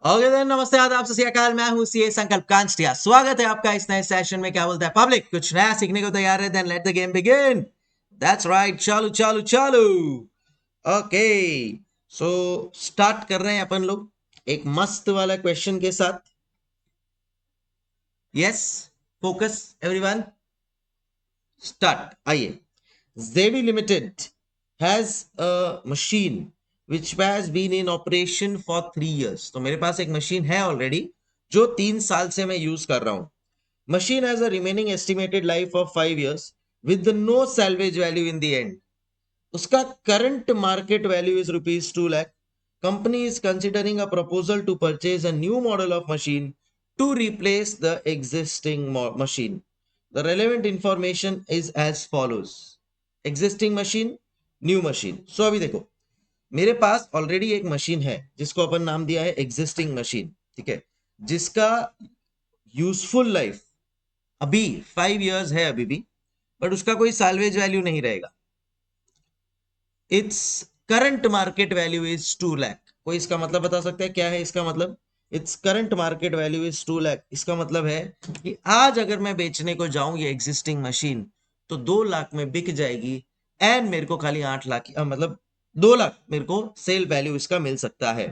Okay then, नमस्ते, आदाब, सत श्री अकाल। मैं हूं सीए संकल्प कांचटिया। स्वागत है आपका इस नए सेशन में। क्या बोलता है पब्लिक? कुछ नया सीखने को तैयार है? Then let the game begin. That's right, चालू चालू चालू। ओके, सो स्टार्ट कर रहे हैं अपन लोग एक मस्त वाला क्वेश्चन के साथ। Yes, focus everyone, start. आइए। जेवी limited has a machine which has been in operation for 3 years। तो मेरे पास एक मशीन है ऑलरेडी जो 3 साल से मैं यूज कर रहा हूं। Machine has a remaining estimated life of 5 years with no salvage value in the end। उसका current market value is ₹2 lakh। Company is considering a proposal to purchase a new model of machine to replace the existing machine. The relevant information is as follows. Existing machine, new machine. So अभी देखो, मेरे पास already एक machine है जिसको अपन नाम दिया है existing machine, ठीक है, जिसका यूजफुल लाइफ अभी 5 years है अभी भी, बट उसका कोई साल्वेज वैल्यू नहीं रहेगा। Its current market value is 2 lakh। कोई इसका मतलब बता सकता है क्या है इसका मतलब? Its current market value is 2 lakh। इसका मतलब है कि आज अगर मैं बेचने को जाऊं ये एग्जिस्टिंग मशीन तो 2 लाख में बिक जाएगी, एंड मेरे को खाली 8 लाख मतलब 2 लाख मेरे को सेल वैल्यू इसका मिल सकता है।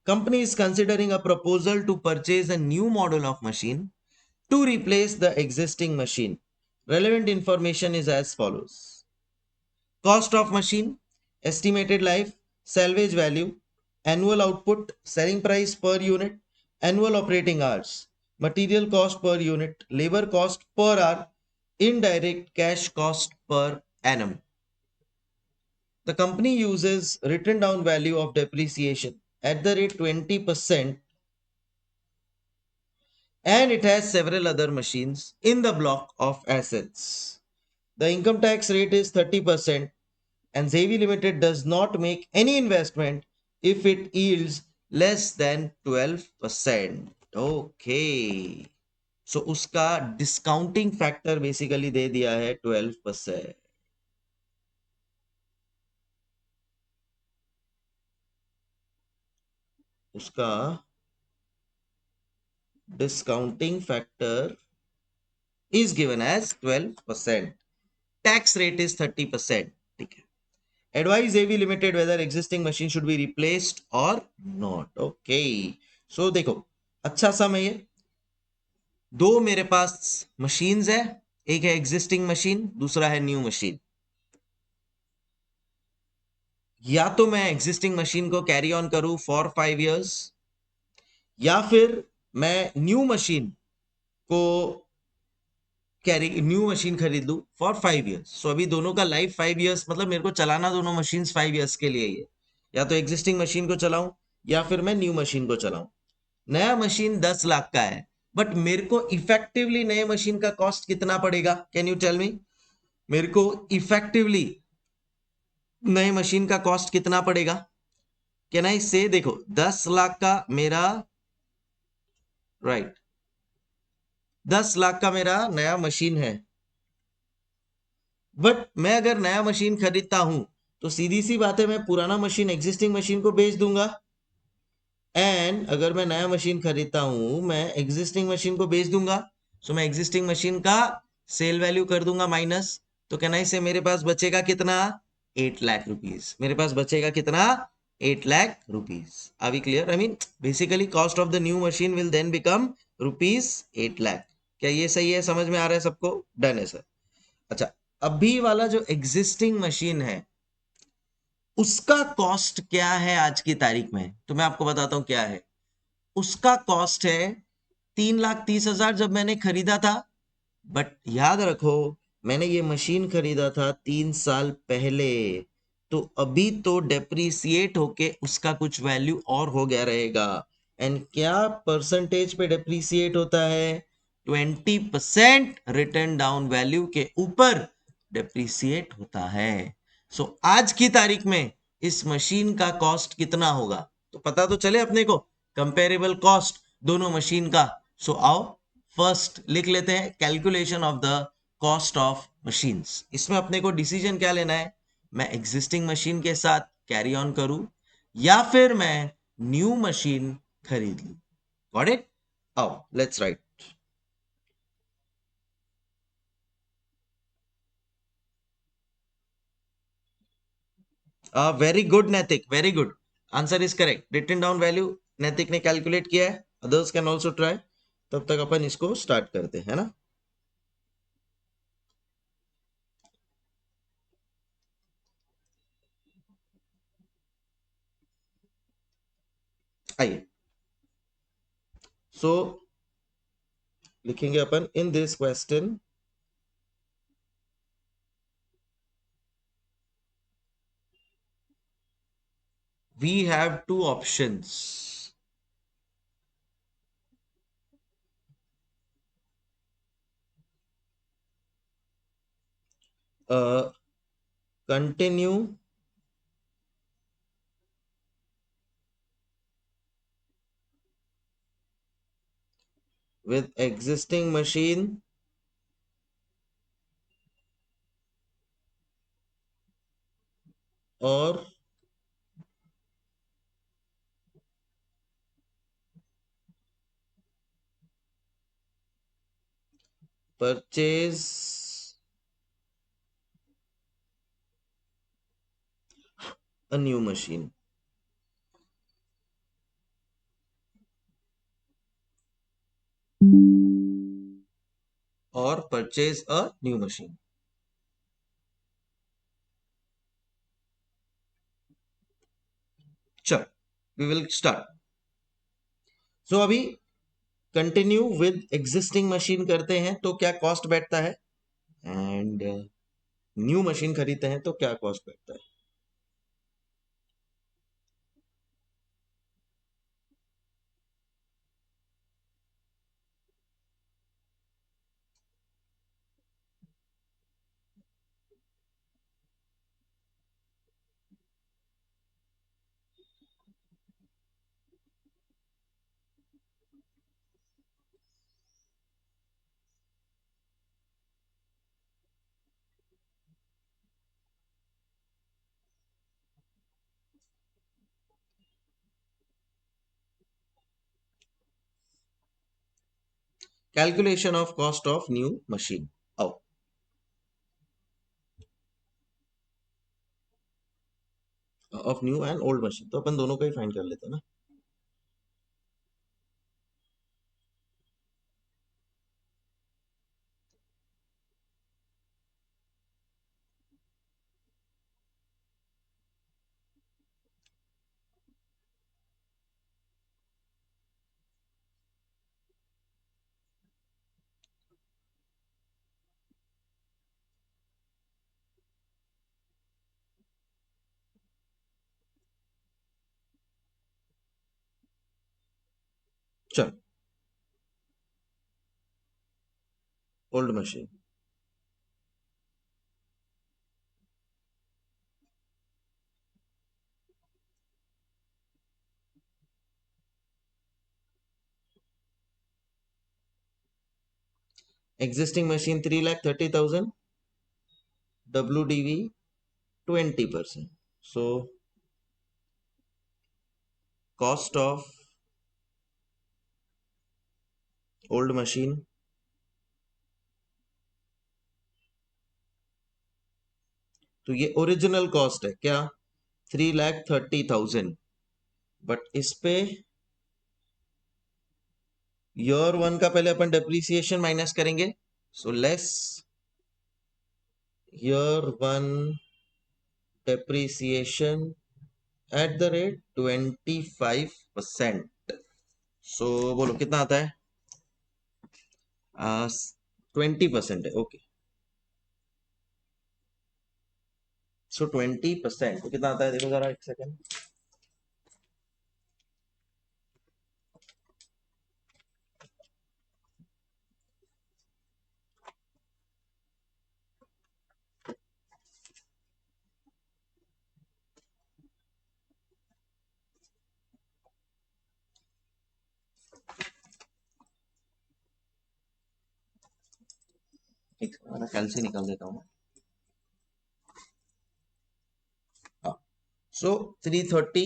Company is considering a proposal to purchase a new model of machine to replace the existing machine. Relevant information is as follows. Cost of machine, estimated life, salvage value, annual output, selling price per unit, annual operating hours, material cost per unit, labor cost per hour, indirect cash cost per annum. The company uses written down value of depreciation at the rate 20%, and it has several other machines in the block of assets. The income tax rate is 30%, and Xavi Limited does not make any investment if it yields less than 12%. Okay. So उसका discounting factor basically they दिया है 12%। उसका discounting factor is given as 12%. Tax rate is 30%. ठीक है। Advise AV Limited whether existing machine should be replaced or not. Okay. So देखो, अच्छा सा मैं ये दो मेरे पास मशीन्स है। एक है एग्जिस्टिंग मशीन, दूसरा है न्यू मशीन। या तो मैं एग्जिस्टिंग मशीन को कैरी ऑन करूं फॉर 5 years, या फिर मैं न्यू मशीन खरीद लूं फॉर 5 years। सो अभी दोनों का लाइफ 5 years, मतलब मेरे को चलाना दोनों मशीन 5 years के लिए ही है। या तो एग्जिस्टिंग मशीन को चलाऊं या फिर मैं न्यू मशीन को चलाऊं। नया मशीन 10 लाख का है, बट मेरे को इफेक्टिवली नए मशीन का कॉस्ट कितना पड़ेगा? Can you tell me? मेरे को इफेक्टिवली नए मशीन का कॉस्ट कितना पड़ेगा? कैन आई से? देखो, 10 लाख का मेरा, राइट, 10 लाख का मेरा नया मशीन है, बट मैं अगर नया मशीन खरीदता हूं तो सीधी सी बात है, मैं पुराना मशीन एग्जिस्टिंग मशीन को बेच दूंगा। एंड अगर मैं नया मशीन खरीदता हूं, मैं एग्जिस्टिंग मशीन को बेच दूंगा। सो मैं एग्जिस्टिंग मशीन का सेल वैल्यू कर दूंगा माइनस। तो कहना से मेरे पास बचेगा कितना? 8 लाख रुपीज। मेरे पास बचेगा कितना? 8 lakh rupees. Are we clear? I mean basically cost of the new machine will then become ₹8 lakh. क्या ये सही है? समझ में आ रहा है सबको? डन है सर। अच्छा, अभी वाला जो एग्जिस्टिंग मशीन है उसका कॉस्ट क्या है आज की तारीख में? तो मैं आपको बताता हूं क्या है। उसका कॉस्ट है 3,30,000 जब मैंने खरीदा था। बट याद रखो, मैंने ये मशीन खरीदा था 3 साल पहले, तो अभी तो डेप्रीसिएट होके उसका कुछ वैल्यू और हो गया रहेगा। एंड क्या परसेंटेज पे डेप्रीसिएट होता है? 20% रिटर्न डाउन वैल्यू के ऊपर डेप्रीसिएट होता है। सो आज की तारीख में इस मशीन का कॉस्ट कितना होगा? तो पता तो चले अपने को, कंपेरेबल कॉस्ट दोनों मशीन का। सो आओ फर्स्ट लिख लेते हैं calculation of the cost of machines. इसमें अपने को डिसीजन क्या लेना है? मैं एग्जिस्टिंग मशीन के साथ कैरी ऑन करूं या फिर मैं न्यू मशीन खरीद ली। Got it? आओ let's write. Very good Naitik, very good. Answer is correct. Written down value Naitik ने कैलकुलेट किया है। Others can also try. तब तक अपन इसको स्टार्ट करते हैं ना। आइए। सो लिखेंगे अपन in this question we have two options. Continue with existing machine or purchase a new machine। or purchase a new machine। चल, we will start। so अभी कंटिन्यू विद एग्जिस्टिंग मशीन करते हैं तो क्या कॉस्ट बैठता है, एंड न्यू मशीन खरीदते हैं तो क्या कॉस्ट बैठता है। Calculation of cost of new machine. आओ। Of new and old machine तो अपन दोनों का ही फाइंड कर लेते हैं ना। चल, old machine. Existing machine 3,30,000, WDV 20%। so cost of old machine तो ये ओरिजिनल कॉस्ट है क्या, 3,30,000। बट इस पे ईयर वन का पहले अपन डेप्रिसिएशन माइनस करेंगे। So less year one depreciation at the rate 25%। So बोलो कितना आता है। 20% है, ओके। सो 20% तो कितना आता है, देखो जरा एक सेकेंड। एक कल से निकाल देता हूँ। हाँ। सो 330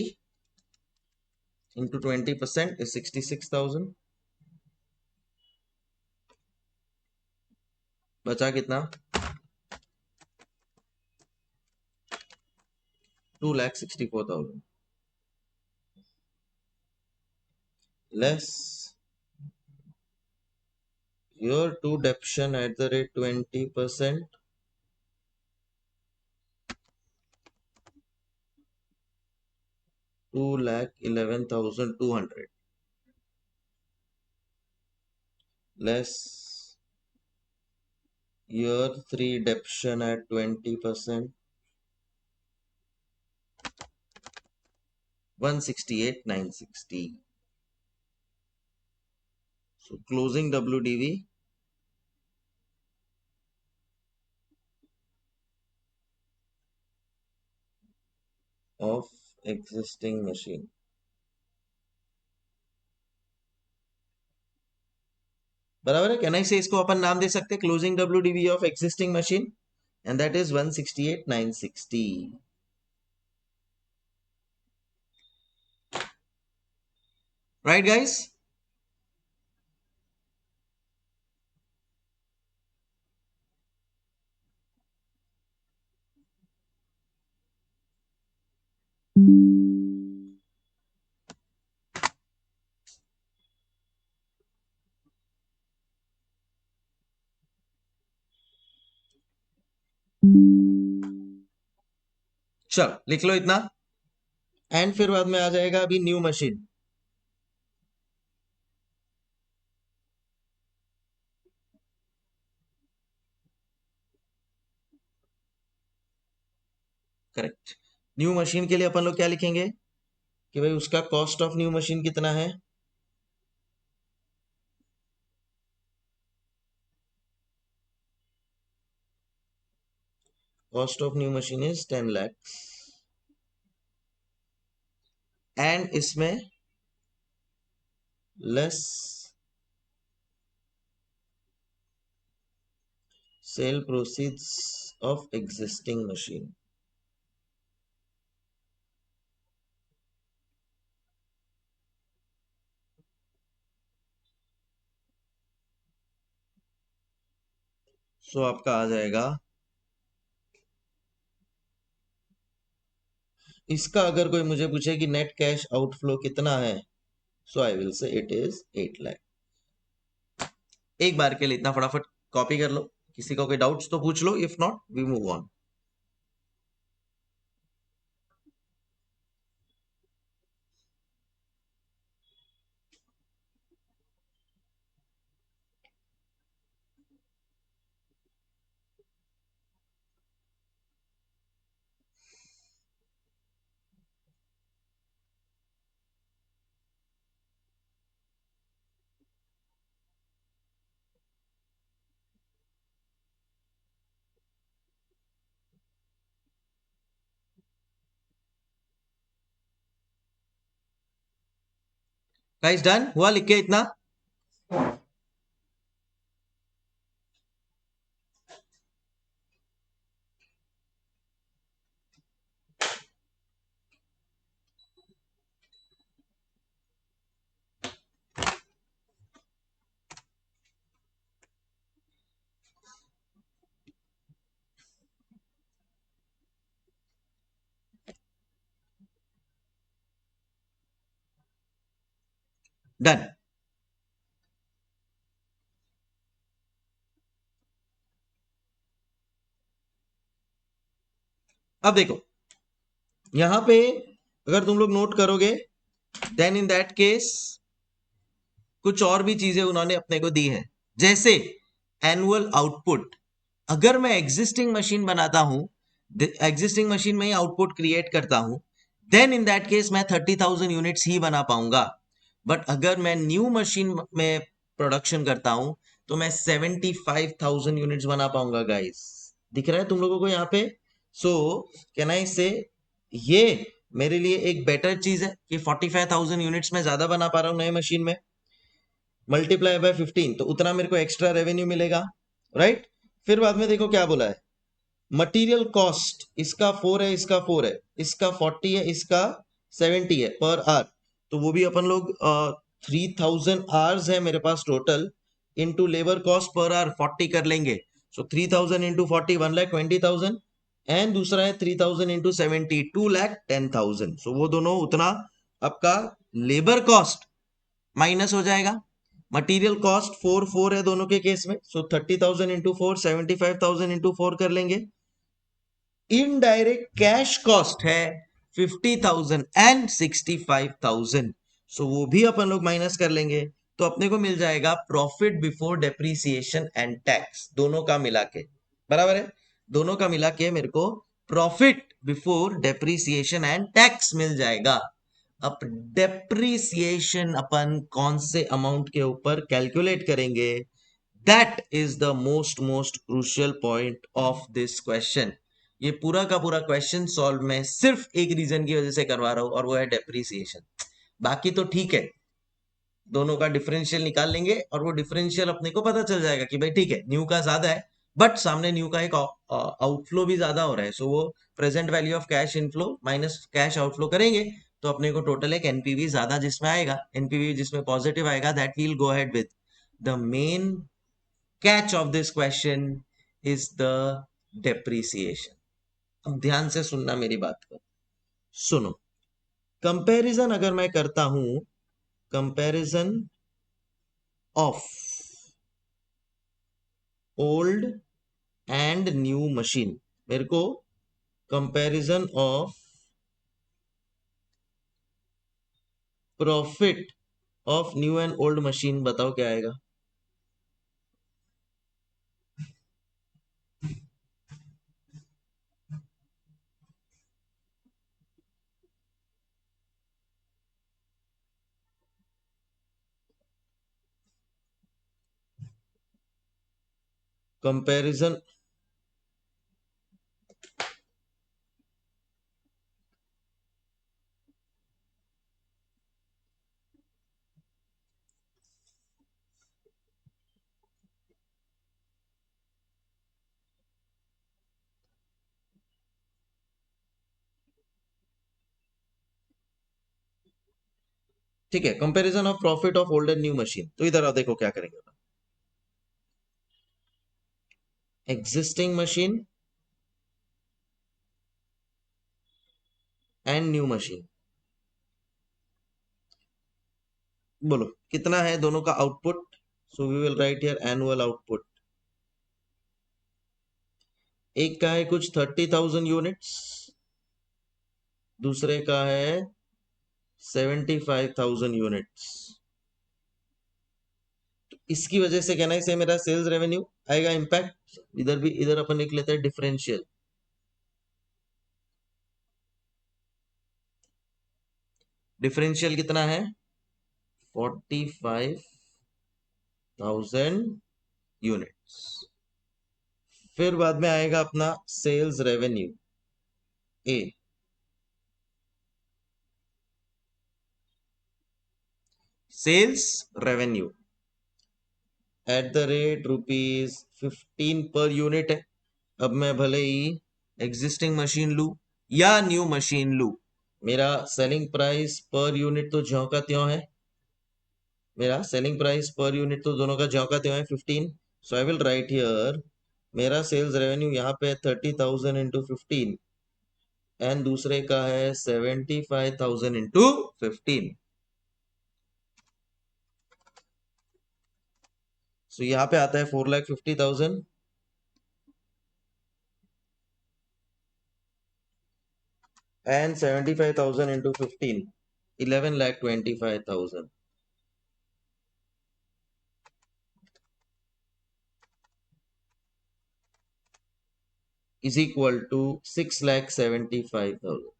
into 20% is 66,000. बचा कितना? 2,64,000 less your to deduction at the rate 20%, 2,11,200 less year 3 deduction at 20%, 168,960. So closing WDV of existing machine. बराबर है? कैन आई से इसको अपन नाम दे सकते हैं closing WDV of existing machine, and that is 168,960. Right guys? चलो लिख लो इतना, एंड फिर बाद में आ जाएगा अभी new machine. Correct. New machine के लिए अपन लोग क्या लिखेंगे कि भाई उसका कॉस्ट ऑफ न्यू मशीन कितना है? Cost of new machine is 10 lakh, and इसमें less sale proceeds of existing machine. So आपका आ जाएगा, इसका अगर कोई मुझे पूछे कि नेट कैश आउटफ्लो कितना है, so I will say it is 8 lakh. एक बार के लिए इतना फटाफट कॉपी कर लो, किसी को कोई डाउट्स तो पूछ लो, if not we move on. Guys done हुआ लिख के इतना? डन. अब देखो यहां पे अगर तुम लोग नोट करोगे, देन इन दैट केस कुछ और भी चीजें उन्होंने अपने को दी है, जैसे एनुअल आउटपुट. अगर मैं एग्जिस्टिंग मशीन बनाता हूं, एग्जिस्टिंग मशीन में ही आउटपुट क्रिएट करता हूं, देन इन दैट केस मैं 30,000 यूनिट्स ही बना पाऊंगा. बट अगर मैं न्यू मशीन में प्रोडक्शन करता हूं तो मैं 75,000 यूनिट्स बना पाऊंगा. गाइस दिख रहा है तुम लोगों को यहाँ पे? सो कैन आई से ये मेरे लिए एक बेटर चीज है कि 45,000 यूनिट्स में ज्यादा बना पा रहा हूं नए मशीन में, मल्टीप्लाई बाय 15 तो उतना मेरे को एक्स्ट्रा रेवेन्यू मिलेगा. राइट? फिर बाद में देखो क्या बोला है, मटेरियल कॉस्ट इसका 4 है, इसका 4 है, इसका 40 है, इसका 70 है पर आवर. तो वो भी अपन लोग 3000 आवर्स है मेरे पास total, into labour cost per hour 40 कर लेंगे। सो 3000 इंटू 40 1,20,000, एंड दूसरा है 3000 इंटू 70 2,10,000। सो वो दोनों उतना आपका लेबर कॉस्ट माइनस हो जाएगा। मटेरियल कॉस्ट 4 है दोनों के केस में, सो 30,000 इंटू 4 75,000 इंटू 4 कर लेंगे। इनडायरेक्ट कैश कॉस्ट है 50,000 एंड 65,000, सो वो भी अपन लोग माइनस कर लेंगे। तो अपने को मिल जाएगा profit before depreciation and tax, दोनों का मिला के, बराबर है, दोनों का मिला के मेरे को profit before depreciation and tax मिल जाएगा। अब डेप्रीसिएशन अपन कौन से अमाउंट के ऊपर कैलकुलेट करेंगे, that is the most crucial point of this question. ये पूरा का पूरा क्वेश्चन सॉल्व मैं सिर्फ एक रीजन की वजह से करवा रहा हूं, और वो है डेप्रीसिएशन। बाकी तो ठीक है, दोनों का डिफरेंशियल निकाल लेंगे और वो डिफरेंशियल अपने को पता चल जाएगा कि भाई ठीक है न्यू का ज्यादा है, बट सामने न्यू का एक आउटफ्लो भी ज्यादा हो रहा है, सो वो present value of cash inflow minus cash outflow करेंगे, तो अपने को टोटल एक एनपीवी ज्यादा जिसमें आएगा, एनपीवी जिसमें पॉजिटिव आएगा, that will go ahead with. The main catch of this question is the depreciation. अब ध्यान से सुनना मेरी बात को, सुनो। कंपैरिजन अगर मैं करता हूं, comparison of old and new machine, मेरे को comparison of profit of new and old machine, बताओ क्या आएगा। कंपैरिजन, ठीक है, comparison of profit of old and new machine. तो इधर आओ, देखो क्या करेंगे। Existing machine and new machine, बोलो कितना है दोनों का output. So we will write here annual output. एक का है कुछ 30,000 यूनिट्स, दूसरे का है 75,000 यूनिट्स। इसकी वजह से कहना है मेरा सेल्स रेवेन्यू आएगा इम्पैक्ट, इधर भी, इधर अपन लिख लेते हैं डिफरेंशियल। डिफरेंशियल कितना है 45,000 यूनिट्स। फिर बाद में आएगा अपना sales revenue A, sales revenue at the rate ₹15 per unit है। अब मैं भले ही एग्जिस्टिंग मशीन लू या न्यू मशीन लू, मेरा सेलिंग प्राइस पर यूनिट तो ज्यों का त्यों है, मेरा सेलिंग प्राइस पर यूनिट तो दोनों का ज्यों का त्यों है 15। सो आई विल राइट हियर मेरा सेल्स रेवेन्यू यहाँ पे 30,000 इंटू 15, एंड दूसरे का है 75,000 इंटू 15। सो यहाँ पे आता है 4,50,000 and 75,000 into 15 11,25,000 is equal to 6,75,000।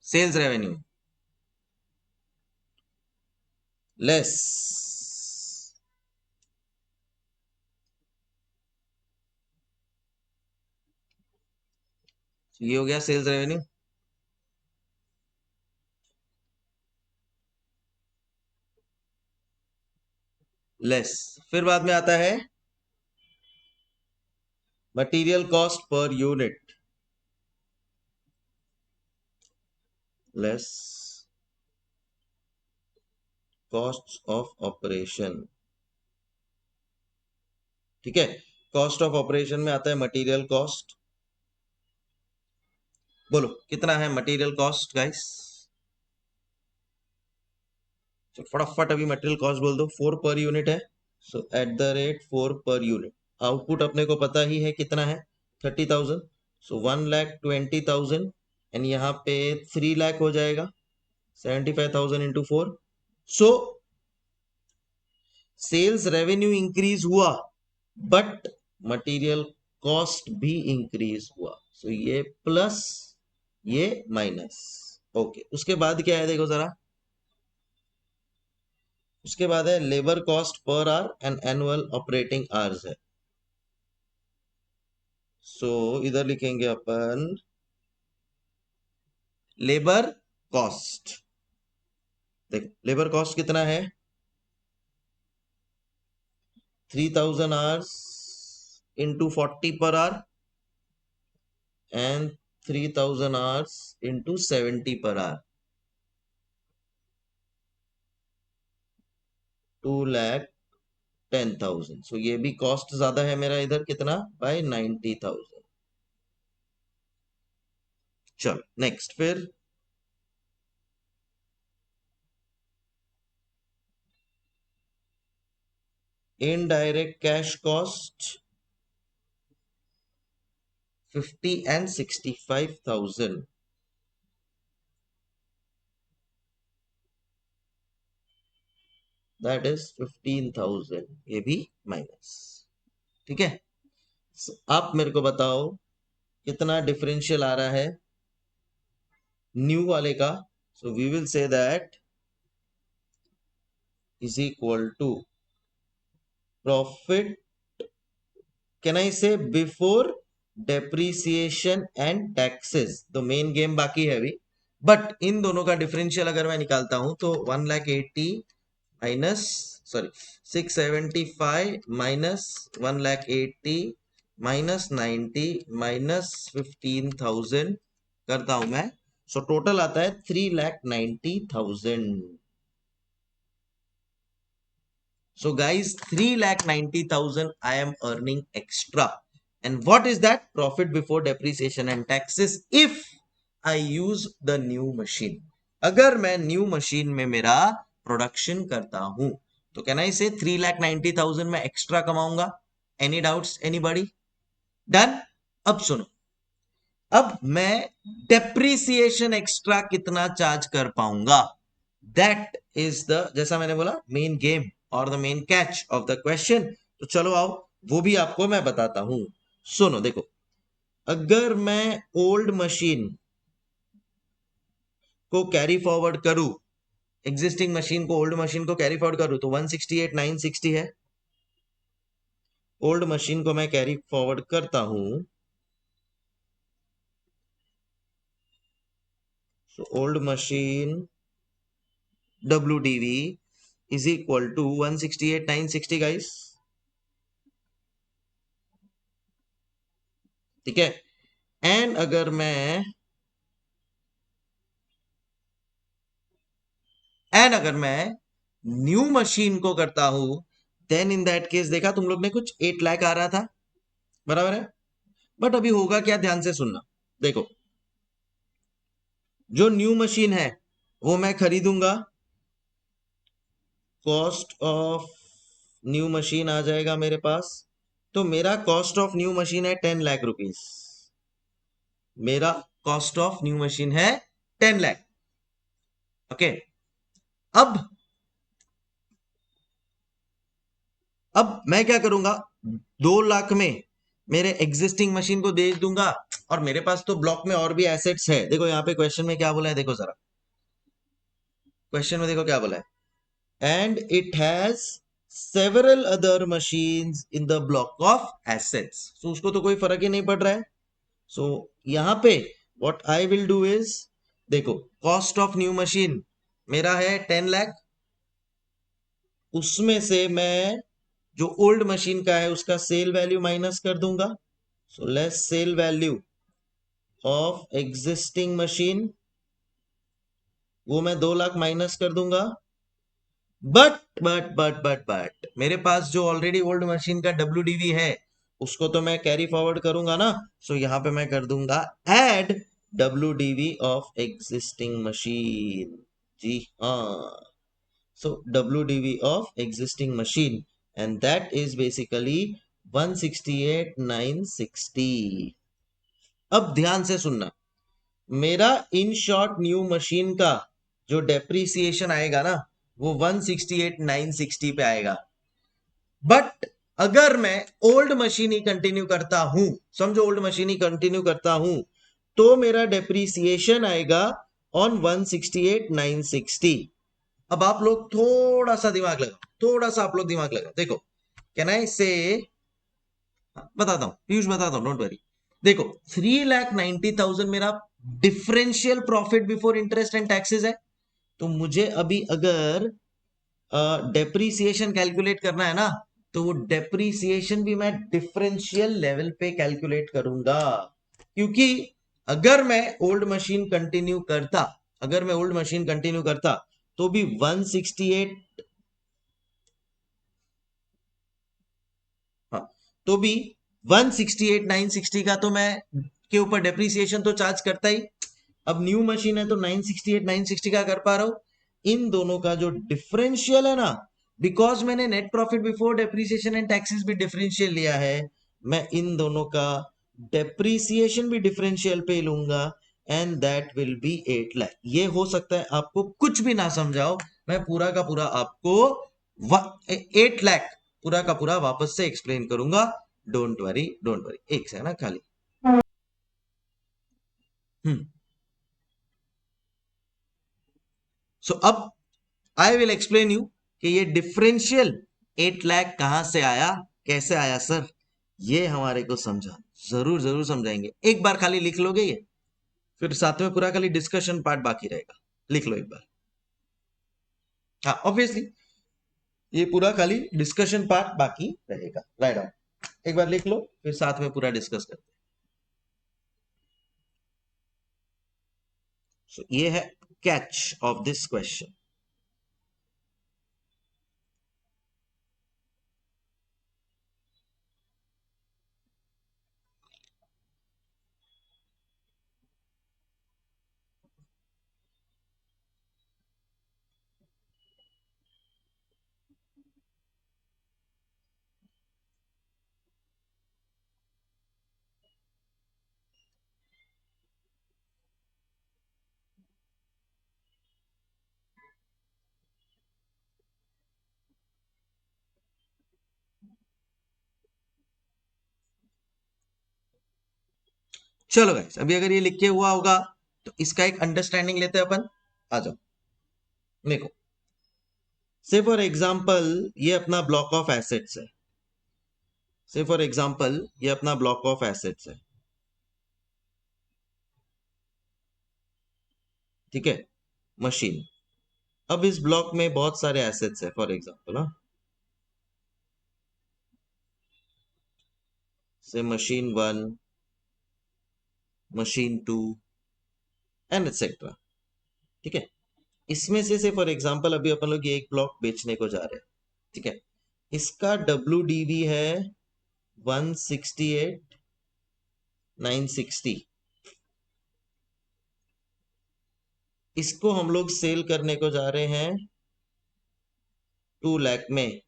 Sales revenue less, ये हो गया सेल्स रेवेन्यू। लेस। फिर बाद में आता है material cost per unit less cost of operation. ठीक है, कॉस्ट ऑफ ऑपरेशन में आता है मटेरियल कॉस्ट। बोलो कितना है मटेरियल कॉस्ट गाइस? तो फटाफट अभी मटेरियल कॉस्ट बोल दो। 4 पर यूनिट है, सो eight the rate 4 per unit. Output अपने को पता ही है कितना है, 30,000। सो 1,20,000 एंड यहाँ पे 3 लाख हो जाएगा, 75,000 into 4। So sales revenue increase हुआ बट मटेरियल कॉस्ट भी इंक्रीज हुआ। सो ये प्लस ये माइनस। ओके, उसके बाद क्या है देखो जरा। उसके बाद है labour cost per our and annual operating hours है। सो इधर लिखेंगे अपन लेबर कॉस्ट। देखो लेबर कॉस्ट कितना है, 3,000 hours into 40 per hour and 3,000 hours into 70 per hour, 2,10,000। सो ये भी कॉस्ट ज्यादा है मेरा इधर, कितना बाय 90,000। चलो नेक्स्ट फिर indirect cash cost 50 and 65,000। That is 15,000, ये भी माइनस। ठीक है, आप मेरे को बताओ कितना डिफरेंशियल आ रहा है न्यू वाले का। So we will say that is equal to profit, can I say before depreciation and taxes. तो मेन गेम बाकी है अभी, बट इन दोनों का डिफरेंशियल अगर मैं निकालता हूं तो 1,80,000 minus, sorry 675 minus 1,80,000 minus 90 minus 15,000 करता हूं मैं। सो टोटल आता है 3,90,000। So guys, 3,90,000 I am earning extra. And what is that? Profit before depreciation and taxes if I use the new machine. अगर मैं न्यू मशीन में मेरा प्रोडक्शन करता हूं तो कैन आई से 3,90,000 में एक्स्ट्रा कमाऊंगा। Any doubts anybody? डन। अब सुनो, अब मैं डेप्रीसिएशन एक्स्ट्रा कितना चार्ज कर पाऊंगा, दैट इज द, जैसा मैंने बोला, मेन गेम और the main catch of the question. तो चलो आओ वो भी आपको मैं बताता हूं। सुनो देखो, अगर मैं ओल्ड मशीन को कैरी फॉरवर्ड करूं, एग्जिस्टिंग मशीन को ओल्ड मशीन को कैरी फॉरवर्ड करूं तो 168,960 है। ओल्ड मशीन को मैं कैरी फॉरवर्ड करता हूं, so old machine WDV is equal to 168,960 guys। ठीक है, एंड अगर मैं न्यू मशीन को करता हूं देन इन दैट केस, देखा तुम लोग ने कुछ 8 लाख आ रहा था, बराबर है। बट अभी होगा क्या, ध्यान से सुनना। देखो जो न्यू मशीन है वो मैं खरीदूंगा, कॉस्ट ऑफ न्यू मशीन आ जाएगा मेरे पास। तो मेरा कॉस्ट ऑफ न्यू मशीन है 10 लाख रुपीस। मेरा कॉस्ट ऑफ न्यू मशीन है 10 लाख। ओके, अब मैं क्या करूंगा, 2 लाख में मेरे एग्जिस्टिंग मशीन को दे दूंगा। और मेरे पास तो ब्लॉक में और भी एसेट्स है। देखो यहाँ पे क्वेश्चन में क्या बोला है, देखो जरा क्वेश्चन में देखो क्या बोला है, and it has several other machines in the block of assets. So उसको तो कोई फर्क ही नहीं पड़ रहा है। सो यहाँ पे what I will do is, देखो कॉस्ट ऑफ न्यू मशीन मेरा है 10 लाख, उसमें से मैं जो ओल्ड मशीन का है उसका सेल वैल्यू माइनस कर दूंगा. So less sale value of existing machine, वो मैं 2 लाख माइनस कर दूंगा. बट मेरे पास जो ऑलरेडी ओल्ड मशीन का WDV है उसको तो मैं कैरी फॉरवर्ड करूंगा ना. सो यहां पे मैं कर दूंगा add WDV of existing machine. जी हाँ. So WDV of existing machine and that is basically 168,960. अब ध्यान से सुनना. मेरा इन शॉर्ट न्यू मशीन का जो डेप्रीसिएशन आएगा ना वो 168,960 पे आएगा. बट अगर मैं ओल्ड मशीन ही कंटिन्यू करता हूं, समझो ओल्ड मशीन ही कंटिन्यू करता हूं, तो मेरा डेप्रीसिएशन आएगा ऑन 168,960. अब आप लोग थोड़ा सा दिमाग लगाओ, थोड़ा सा आप लोग दिमाग लगाओ. देखो कैन आई से, बताता हूं पीयूष, बताता हूं, डोंट वरी. देखो 3,90,000 मेरा differential profit before interest and taxes है. तो मुझे अभी अगर डेप्रीसिएशन कैलकुलेट करना है ना, तो वो डेप्रीसिएशन भी मैं डिफरेंशियल लेवल पे कैलकुलेट करूंगा. क्योंकि अगर मैं ओल्ड मशीन कंटिन्यू करता, अगर मैं ओल्ड मशीन कंटिन्यू करता तो भी 168, हाँ, तो भी 168,960 का तो मैं के ऊपर डेप्रीसिएशन तो चार्ज करता ही. अब न्यू मशीन है तो 968,960 का कर पा रहा हूं. इन दोनों का जो डिफरेंशियल है ना, बिकॉज मैंने net profit before depreciation and taxes भी डिफरेंशियल लिया है, मैं इन दोनों का डेप्रीसिएशन भी डिफरेंशियल पे लूंगा and that will be 8 lakh. ये हो सकता है आपको कुछ भी ना समझाओ, मैं पूरा का पूरा आपको 8 लाख पूरा का पूरा वापस से एक्सप्लेन करूंगा. Don't worry, don't worry. एक से ना खाली. हम्म. सो अब आई विल एक्सप्लेन यू कि ये डिफरेंशियल 8 लाख कहां से आया, कैसे आया सर, ये हमारे को समझा. जरूर जरूर समझाएंगे. एक बार खाली लिख लोगे ये, फिर साथ में पूरा खाली डिस्कशन पार्ट बाकी रहेगा. लिख लो एक बार. हाँ ऑब्वियसली ये पूरा खाली डिस्कशन पार्ट बाकी रहेगा. Write down. एक बार लिख लो फिर साथ में पूरा डिस्कस करते हैं. So, ये है कैच ऑफ दिस क्वेश्चन. चलो गाइस, अभी अगर ये लिख के हुआ होगा तो इसका एक अंडरस्टैंडिंग लेते हैं अपन. आ जाओ. देखो से फॉर एग्जाम्पल ये अपना ब्लॉक ऑफ एसेट्स है. से फॉर एग्जाम्पल ये अपना ब्लॉक ऑफ एसेट्स है. ठीक है. मशीन. अब इस ब्लॉक में बहुत सारे एसेट्स है. फॉर एग्जाम्पल हाँ, से मशीन 1, मशीन 2 एंड एक्सेट्रा. ठीक है. इसमें से फॉर एग्जाम्पल अभी अपन लोग ये एक ब्लॉक बेचने को जा रहे हैं. ठीक है. इसका WDV है 168,960. इसको हम लोग सेल करने को जा रहे हैं 2 लाख में.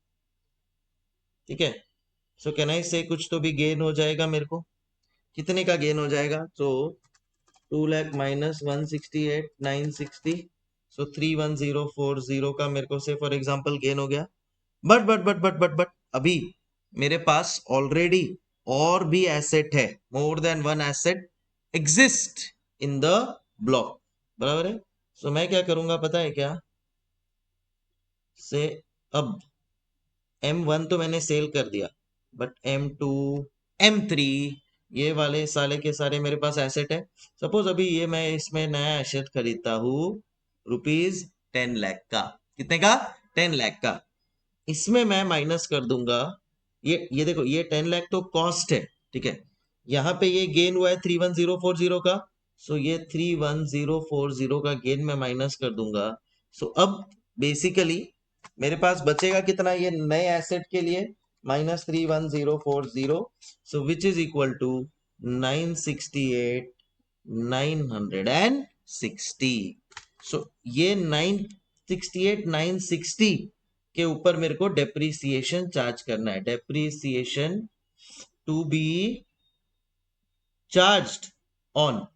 ठीक है. सो कैन आई से कुछ तो भी गेन हो जाएगा मेरे को. कितने का गेन हो जाएगा? तो 2 लाख माइनस 168,960, सो 31040 का मेरे को से फॉर एग्जाम्पल गेन हो गया. बट अभी मेरे पास ऑलरेडी और भी एसेट है. More than one asset exist in the block. बराबर है. सो मैं क्या करूंगा पता है क्या? से अब M1 तो मैंने सेल कर दिया, बट M2, M3 ये वाले साले के सारे मेरे पास एसेट है. सपोज अभी ये मैं इसमें नया एसेट खरीदता हूँ रुपीज 10 लाख का. कितने का? 10 लाख का. इसमें मैं माइनस कर दूंगा, ये देखो, ये 10 लाख तो कॉस्ट है, ठीक है। यहाँ पे ये गेन हुआ है 31040 का, सो ये 31040 का गेन मैं माइनस कर दूंगा। सो अब बेसिकली मेरे पास बचेगा कितना ये नए एसेट के लिए, -31040, सो विच इज इक्वल टू 968,960। सो ये 968,960 के ऊपर मेरे को डेप्रीसिएशन चार्ज करना है, depreciation to be charged on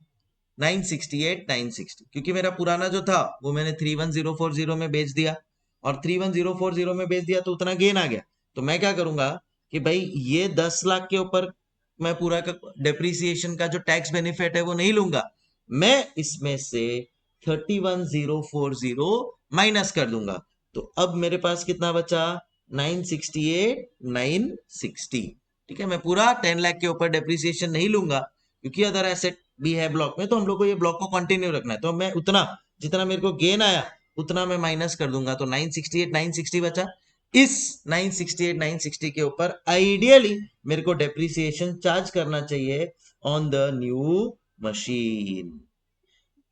968,960, क्योंकि मेरा पुराना जो था वो मैंने 31040 में बेच दिया, और 31040 में बेच दिया तो उतना गेन आ गया। तो मैं क्या करूंगा कि भाई ये 10 लाख के ऊपर मैं पूरा का डेप्रीसिएशन का जो टैक्स बेनिफिट है वो नहीं लूंगा, मैं इसमें से 31040 माइनस कर दूंगा। तो अब मेरे पास कितना बचा, 968,960। ठीक है, मैं पूरा 10 लाख के ऊपर डेप्रीसिएशन नहीं लूंगा, क्योंकि अदर एसेट भी है ब्लॉक में, तो हम लोग को ये ब्लॉक को कंटिन्यू रखना है। तो मैं उतना जितना मेरे को गेन आया उतना मैं माइनस कर दूंगा, तो 968,960 बचा। इस 968,960 के ऊपर आइडियली मेरे को डेप्रीसिएशन चार्ज करना चाहिए ऑन द न्यू मशीन।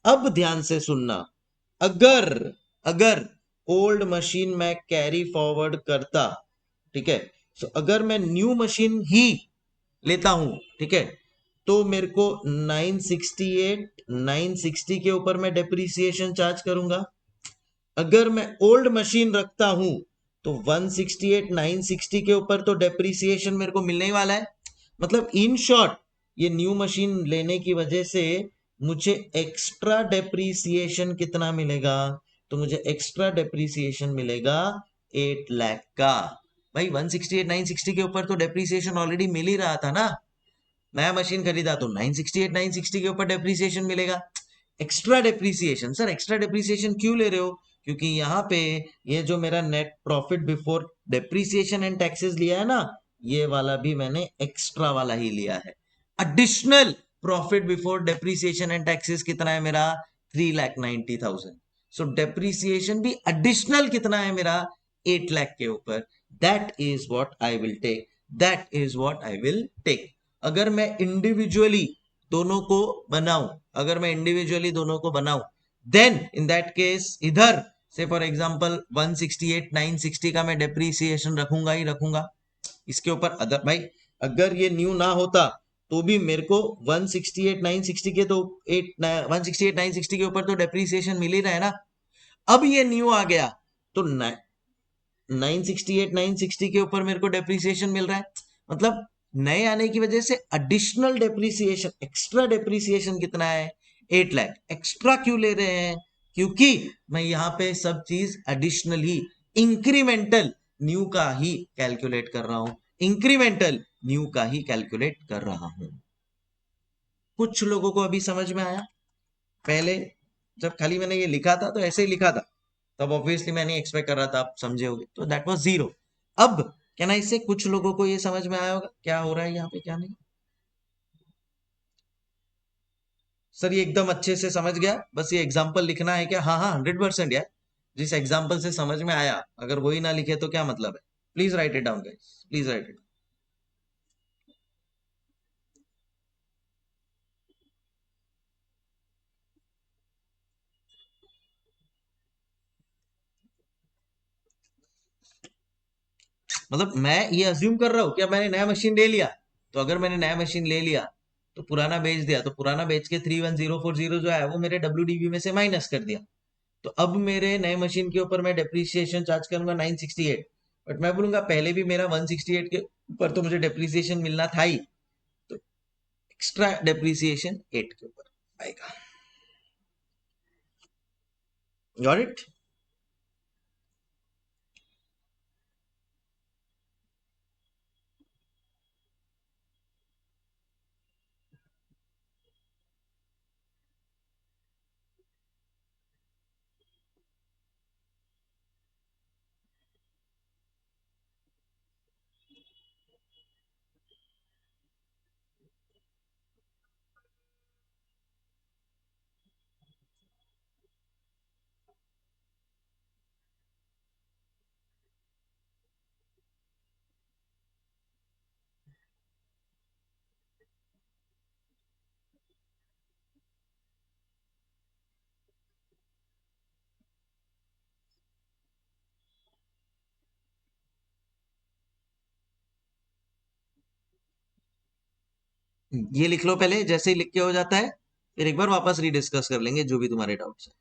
अब ध्यान से सुनना, अगर अगर ओल्ड मशीन में कैरी फॉरवर्ड करता, ठीक है, सो अगर मैं न्यू मशीन ही लेता हूं, ठीक है, तो मेरे को 968,960 के ऊपर मैं डेप्रीसिएशन चार्ज करूंगा। अगर मैं ओल्ड मशीन रखता हूं तो 168,960 के ऊपर तो डेप्रीसिएशन मेरे को मिलने ही वाला है। मतलब इन शॉर्ट, ये न्यू मशीन लेने की वजह से मुझे एक्स्ट्रा डेप्रीसिएशन कितना मिलेगा, तो मुझे एक्स्ट्रा डेप्रीसिएशन मिलेगा 8 लाख का। भाई 168,960 के ऊपर तो डेप्रीसिएशन ऑलरेडी मिल ही रहा था ना, नया मशीन खरीदा तो 968,960 के ऊपर डेप्रीसिएशन मिलेगा। Extra depreciation, sir extra depreciation क्यों ले रहे हो, क्योंकि यहाँ पे ये जो मेरा net profit before depreciation and taxes लिया है ना, ये वाला भी मैंने एक्स्ट्रा वाला ही लिया है। Additional profit before depreciation and taxes कितना है मेरा, 3,90,000। सो डेप्रीसिएशन भी एडिशनल कितना है मेरा, 8 लाख के ऊपर। That is what I will take, that is what I will take. अगर मैं इंडिविजुअली दोनों को बनाऊं, अगर मैं इंडिविजुअली दोनों को बनाऊं, देन इन दैट केस इधर से फॉर एग्जांपल 168,960 का मैं डेप्रीसिएशन रखूंगा ही रखूंगा। इसके ऊपर अदर भाई, अगर ये न्यू ना होता तो भी मेरे को 168,960 के तो 168,960 के ऊपर तो डेप्रीसिएशन मिल ही रहा है ना। अब ये न्यू आ गया तो 968,960 के ऊपर मेरे को डेप्रीसिएशन मिल रहा है, मतलब नए आने की वजह से एडिशनल डेप्रीसिएशन, एक्स्ट्रा डेप्रीसिएशन कितना है, 8 लाख। एक्स्ट्रा क्यों ले रहे हैं, क्योंकि मैं यहाँ पे सब चीज एडिशनल ही, इंक्रीमेंटल न्यू का ही कैलकुलेट कर रहा हूं, इंक्रीमेंटल न्यू का ही कैलकुलेट कर रहा हूं। कुछ लोगों को अभी समझ में आया, पहले जब खाली मैंने ये लिखा था तो ऐसे ही लिखा था, तब ऑब्वियसली मैं नहीं एक्सपेक्ट कर रहा था आप समझे होगे, तो दैट वाज जीरो। अब क्या ना, इससे कुछ लोगों को ये समझ में आया होगा क्या हो रहा है यहाँ पे क्या नहीं। सर ये एकदम अच्छे से समझ गया, बस ये एग्जाम्पल लिखना है क्या, हाँ हाँ 100% यार, जिस एग्जाम्पल से समझ में आया अगर वही ना लिखे तो क्या मतलब है। Please right it down guys, please right it. मतलब मैं ये अज्यूम कर रहा हूँ कि मैंने नया मशीन ले लिया, तो अगर मैंने नया मशीन ले लिया तो पुराना बेच दिया, तो पुराना बेच के 31040 जो है वो मेरे WDV में से माइनस कर दिया, तो अब मेरे नए मशीन के ऊपर मैं डेप्रीसिएशन चार्ज करूंगा 968। बट मैं बोलूंगा पहले भी मेरा 168 के ऊपर तो मुझे डेप्रीसिएशन मिलना था ही, तो एक्स्ट्रा डेप्रीसिएशन 8 के ऊपर आएगा। Got it. ये लिख लो पहले, जैसे ही लिख के हो जाता है फिर एक बार वापस रीडिस्कस कर लेंगे जो भी तुम्हारे डाउट्स है।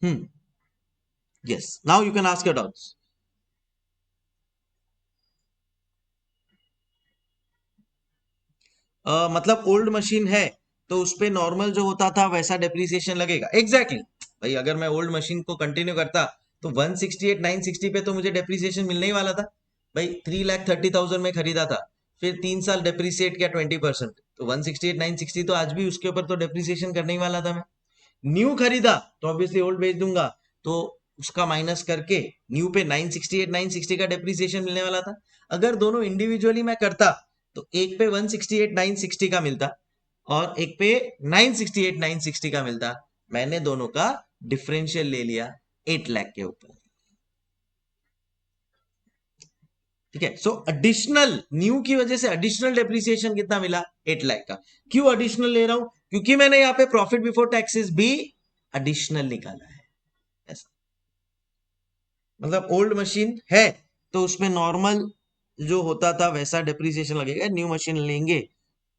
Hmm, yes, now you can ask your doubts. मतलब ओल्ड मशीन है तो उस पे नॉर्मल जो होता था वैसा डेप्रिसिएशन लगेगा, एग्जैक्टली exactly। भाई अगर मैं ओल्ड मशीन को कंटिन्यू करता तो 168 960 पे तो मुझे डेप्रिसिएशन मिलने ही वाला था। भाई 3,30,000 में खरीदा था, फिर 3 साल डेप्रिसिएट किया 20%, तो 168 960 तो आज भी उसके ऊपर तो डेप्रिसिएशन करने ही वाला था मैं। न्यू खरीदा तो ऑब्वियसली ओल्ड बेच दूंगा, तो उसका माइनस करके न्यू पे 968 960 का डेप्रिसिएशन मिलने वाला था। अगर दोनों इंडिविजुअली मैं करता तो एक पे 168 960 का मिलता और एक पे 968 960 का मिलता। मैंने दोनों का डिफरेंशियल ले लिया 8 लाख के ऊपर। ठीक है, सो एडिशनल न्यू की वजह से एडिशनल डेप्रिसिएशन कितना मिला, 8 लाख का। क्यों एडिशनल ले रहा हूं, क्योंकि मैंने यहाँ पे प्रॉफिट बिफोर टैक्सेस भी एडिशनल निकाला है। ऐसा मतलब ओल्ड मशीन है तो उसमें नॉर्मल जो होता था वैसा डेप्रिसिएशन लगेगा, न्यू मशीन लेंगे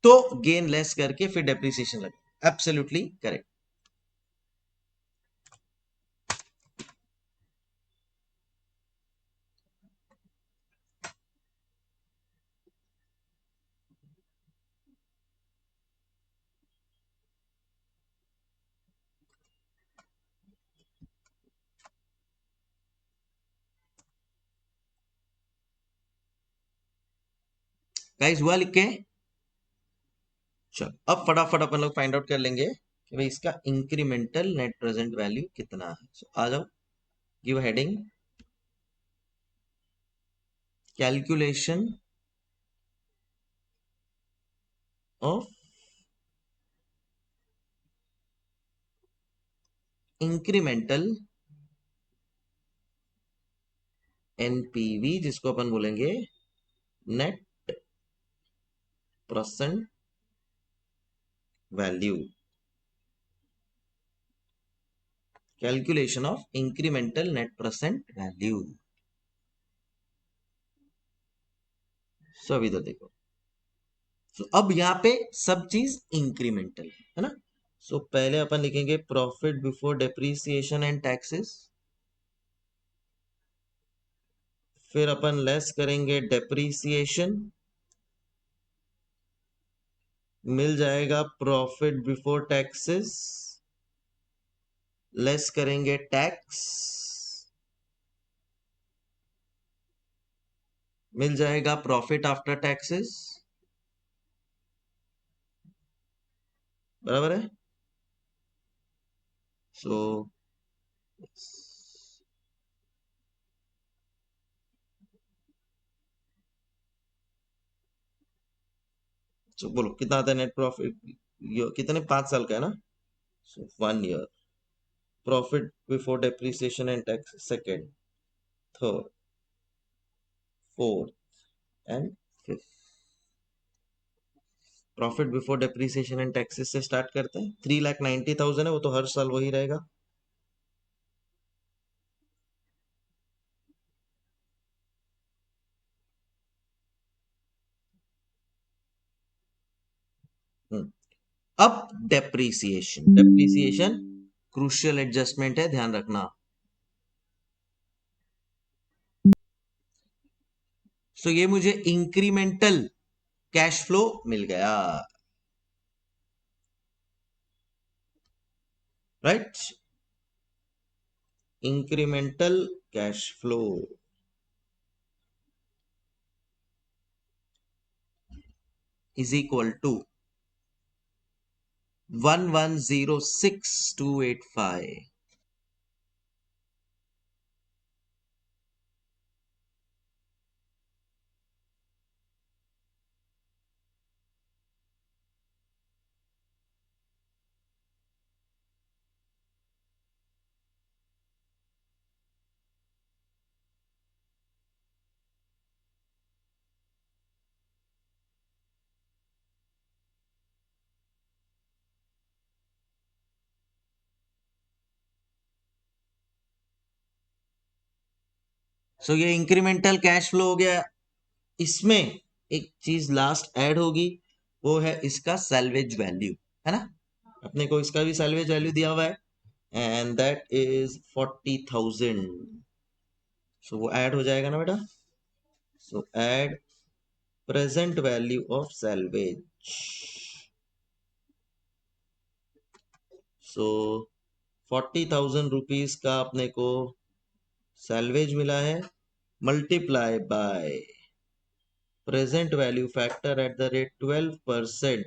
तो गेन लेस करके फिर डेप्रिसिएशन लगेगा। Absolutely correct. गाइस हुआ लिख के? चलो अब फटाफट अपन लोग फाइंड आउट कर लेंगे कि भाई इसका इंक्रीमेंटल नेट प्रेजेंट वैल्यू कितना है। आ जाओ, give heading calculation of incremental NPV, जिसको अपन बोलेंगे net present value. Calculation of incremental net present value. सब इधर देखो। सो अब यहाँ पे सब चीज इंक्रीमेंटल है ना। सो पहले अपन लिखेंगे profit before depreciation and taxes, फिर अपन लेस करेंगे डेप्रिसिएशन, मिल जाएगा प्रॉफिट बिफोर टैक्सेस, लेस करेंगे टैक्स, मिल जाएगा प्रॉफिट आफ्टर टैक्सेस। बराबर है। सो सो बोलो कितना आता है नेट प्रॉफिट, कितने 5 साल का है ना। सो 1 year profit before depreciation and tax, second, third, fourth and fifth. Profit before depreciation and taxes से स्टार्ट करते हैं। 3,90,000 है, वो तो हर साल वही रहेगा। अब डेप्रीसिएशन, डेप्रीसिएशन क्रूशियल एडजस्टमेंट है, ध्यान रखना। सो ये मुझे इंक्रीमेंटल कैश फ्लो मिल गया। right? Incremental cash flow is equal to 1106,285. सो ये इंक्रीमेंटल कैश फ्लो हो गया। इसमें एक चीज लास्ट ऐड होगी, वो है इसका सैल्वेज वैल्यू, है ना? अपने को इसका भी सैल्वेज वैल्यू दिया हुआ है, एंड दैट इज 40,000। सो वो ऐड हो जाएगा ना बेटा? सो add present value of salvage. So 40,000 rupees का अपने को सैल्वेज मिला है, multiply by present value factor eight the rate 12%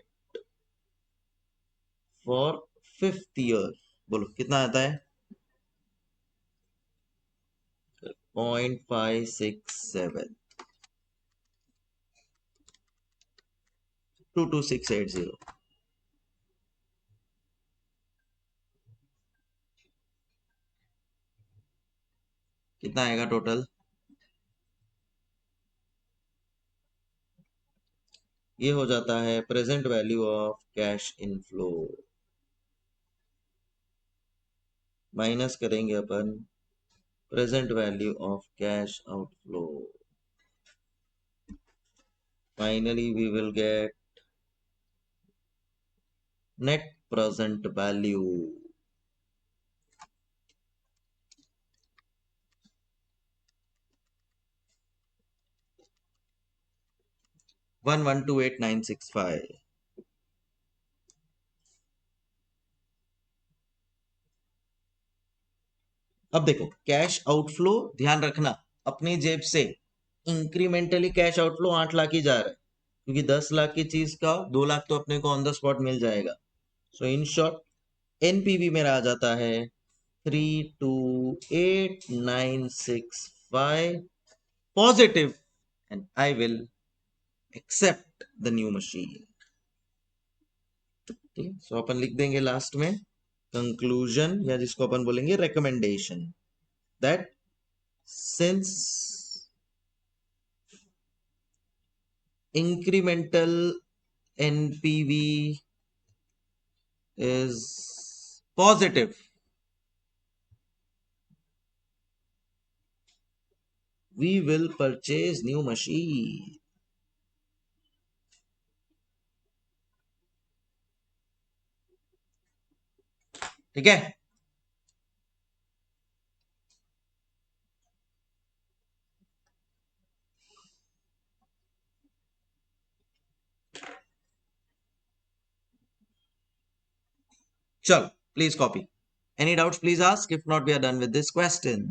for 5th year. बोलो कितना आता है? 0.567, 22680। कितना आएगा टोटल? ये हो जाता है present value of cash inflow, minus करेंगे अपन present value of cash outflow. Finally we will get net present value. One one two eight nine six five. अब देखो कैश आउटफ्लो, ध्यान रखना अपनी जेब से इंक्रीमेंटली कैश आउटफ्लो 8 लाख ही जा रहा है, क्योंकि 10 लाख की चीज का 2 लाख तो अपने को ऑन द स्पॉट मिल जाएगा। सो इन शॉर्ट एनपीवी मेरा आ जाता है 328965 positive, and I will accept the new machine. ठीक है, सो अपन लिख देंगे लास्ट में कंक्लूजन, या जिसको अपन बोलेंगे recommendation, that since incremental NPV is positive, we will purchase new machine। ठीक है? चलो please copy. Any doubts please ask, if not we are done with this question।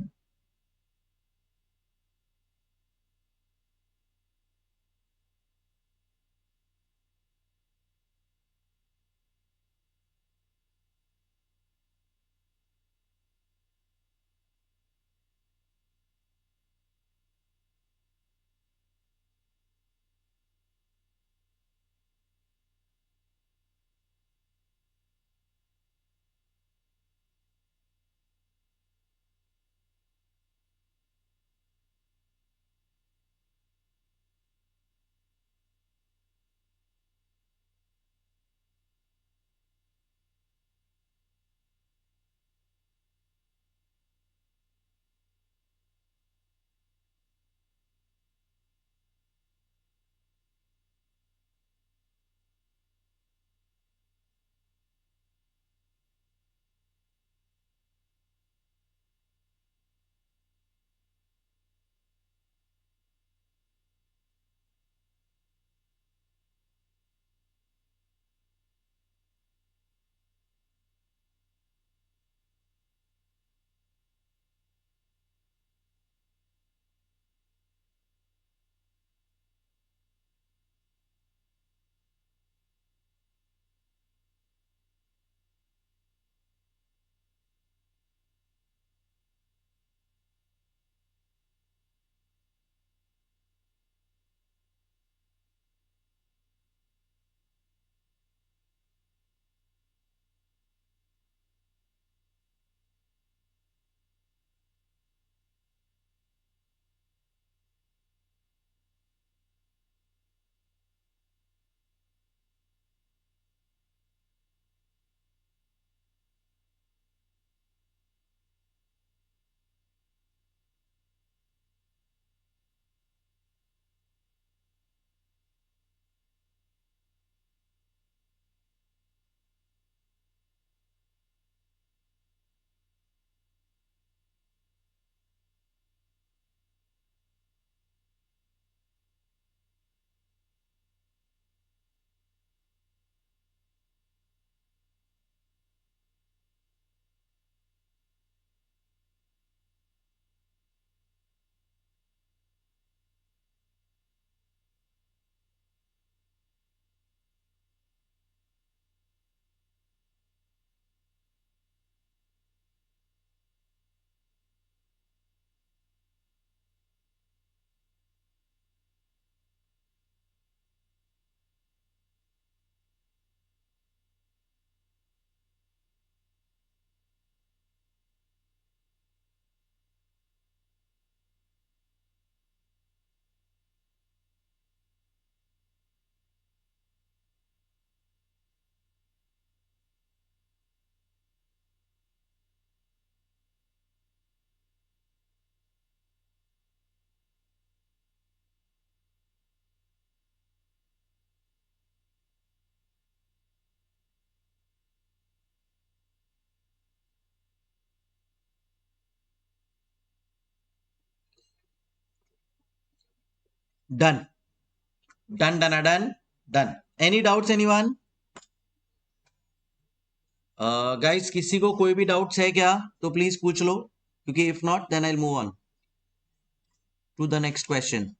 Done done done done done. Any doubts anyone? Guys किसी को कोई भी doubts है क्या तो प्लीज पूछ लो, क्योंकि if not then I will move on to the next question.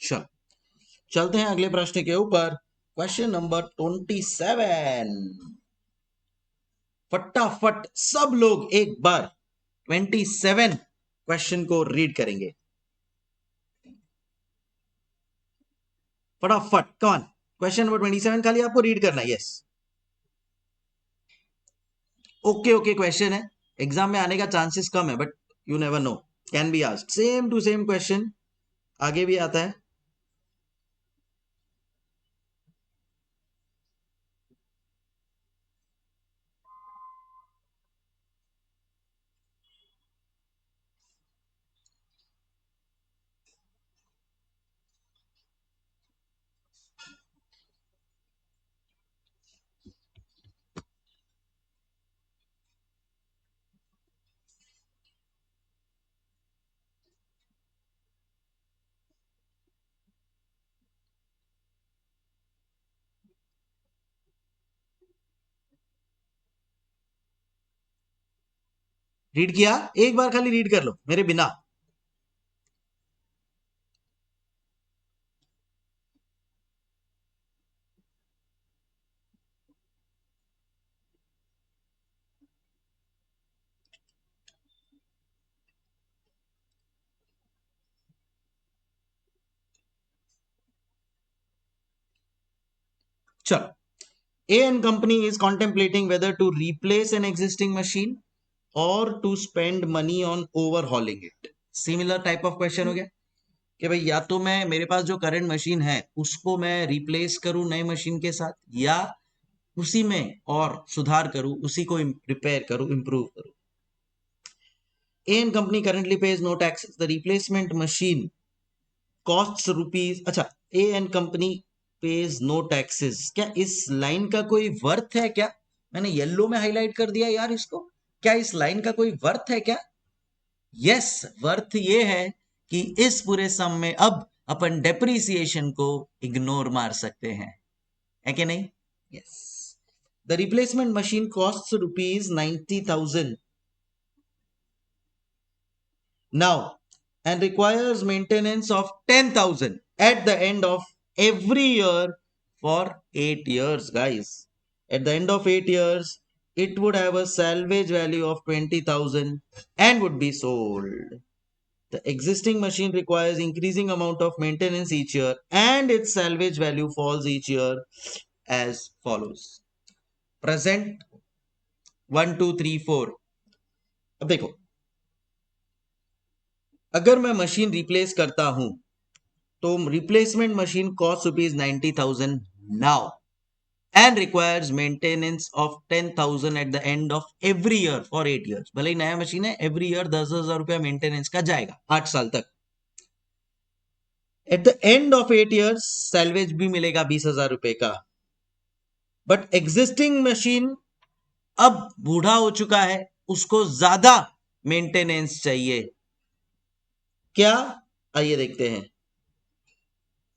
चल चलते हैं अगले प्रश्न के ऊपर। Question number 27। फटाफट सब लोग एक बार 27 क्वेश्चन को रीड करेंगे। फटाफट कौन? क्वेश्चन नंबर 27 खाली आपको रीड करना है। यस, ओके ओके क्वेश्चन है, एग्जाम में आने का चांसेस कम है, but you never know, can be asked. Same to same question आगे भी आता है। रीड किया? एक बार खाली रीड कर लो मेरे बिना। चलो, A and company is contemplating whether to replace an existing machine or to spend money on overhauling it. Similar type of question हो गया कि भाई या तो मैं मेरे पास जो करंट मशीन है उसको मैं रिप्लेस करूं नए मशीन के साथ, या उसी में और सुधार करूं, उसी को रिपेयर करूं, इंप्रूव करूं। A and company currently pays no taxes. The replacement machine costs rupees, अच्छा, A and company pays no taxes, क्या इस लाइन का कोई वर्थ है क्या? मैंने येलो में हाईलाइट कर दिया यार इसको। क्या इस लाइन का कोई वर्थ है क्या? यस, वर्थ ये है कि इस पूरे सम में अब अपन डेप्रिसिएशन को इग्नोर मार सकते हैं, है कि नहीं? Yes, the replacement machine cost rupees 90,000 now and requires maintenance of 10,000 at the end of every year for 8 years, guys. At the end of 8 years, it would have a salvage value of 20,000 and would be sold. The existing machine requires increasing amount of maintenance each year and its salvage value falls each year as follows. Present 1 2 3 4। अब देखो, अगर मैं machine replace करता हूं तो replacement machine cost rupees 90,000 now and requires maintenance of 10,000 at the end of every year for 8 years. भले ही नया machine है, एवरी ईयर 10,000 रुपया मेंटेनेंस का जाएगा 8 साल तक। At the end of 8 years salvage भी मिलेगा 20,000 रुपए का। बट एग्जिस्टिंग मशीन अब बूढ़ा हो चुका है, उसको ज्यादा मेंटेनेंस चाहिए। क्या? आइए देखते हैं।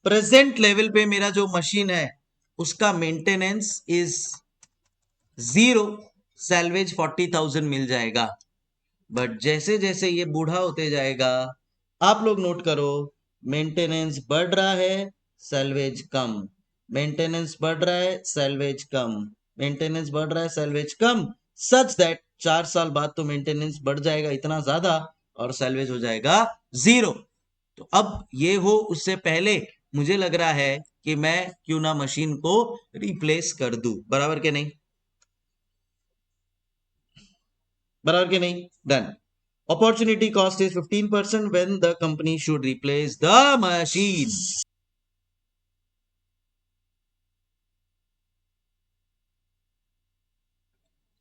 प्रेजेंट लेवल पे मेरा जो मशीन है उसका मेंटेनेंस इज 0, सैलवेज 40,000 मिल जाएगा। बट जैसे जैसे ये बूढ़ा होते जाएगा, आप लोग नोट करो, मेंटेनेंस बढ़ रहा है, सैलवेज कम, मेंटेनेंस बढ़ रहा है, सैलवेज कम, मेंटेनेंस बढ़ रहा है, सैलवेज कम, सच दैट 4 साल बाद तो मेंटेनेंस बढ़ जाएगा इतना ज्यादा और सैलवेज हो जाएगा 0। तो अब ये हो उससे पहले मुझे लग रहा है कि मैं क्यों ना मशीन को रिप्लेस कर दूं, बराबर के नहीं, बराबर के नहीं, done. Opportunity cost is 15% when the company should replace the machine.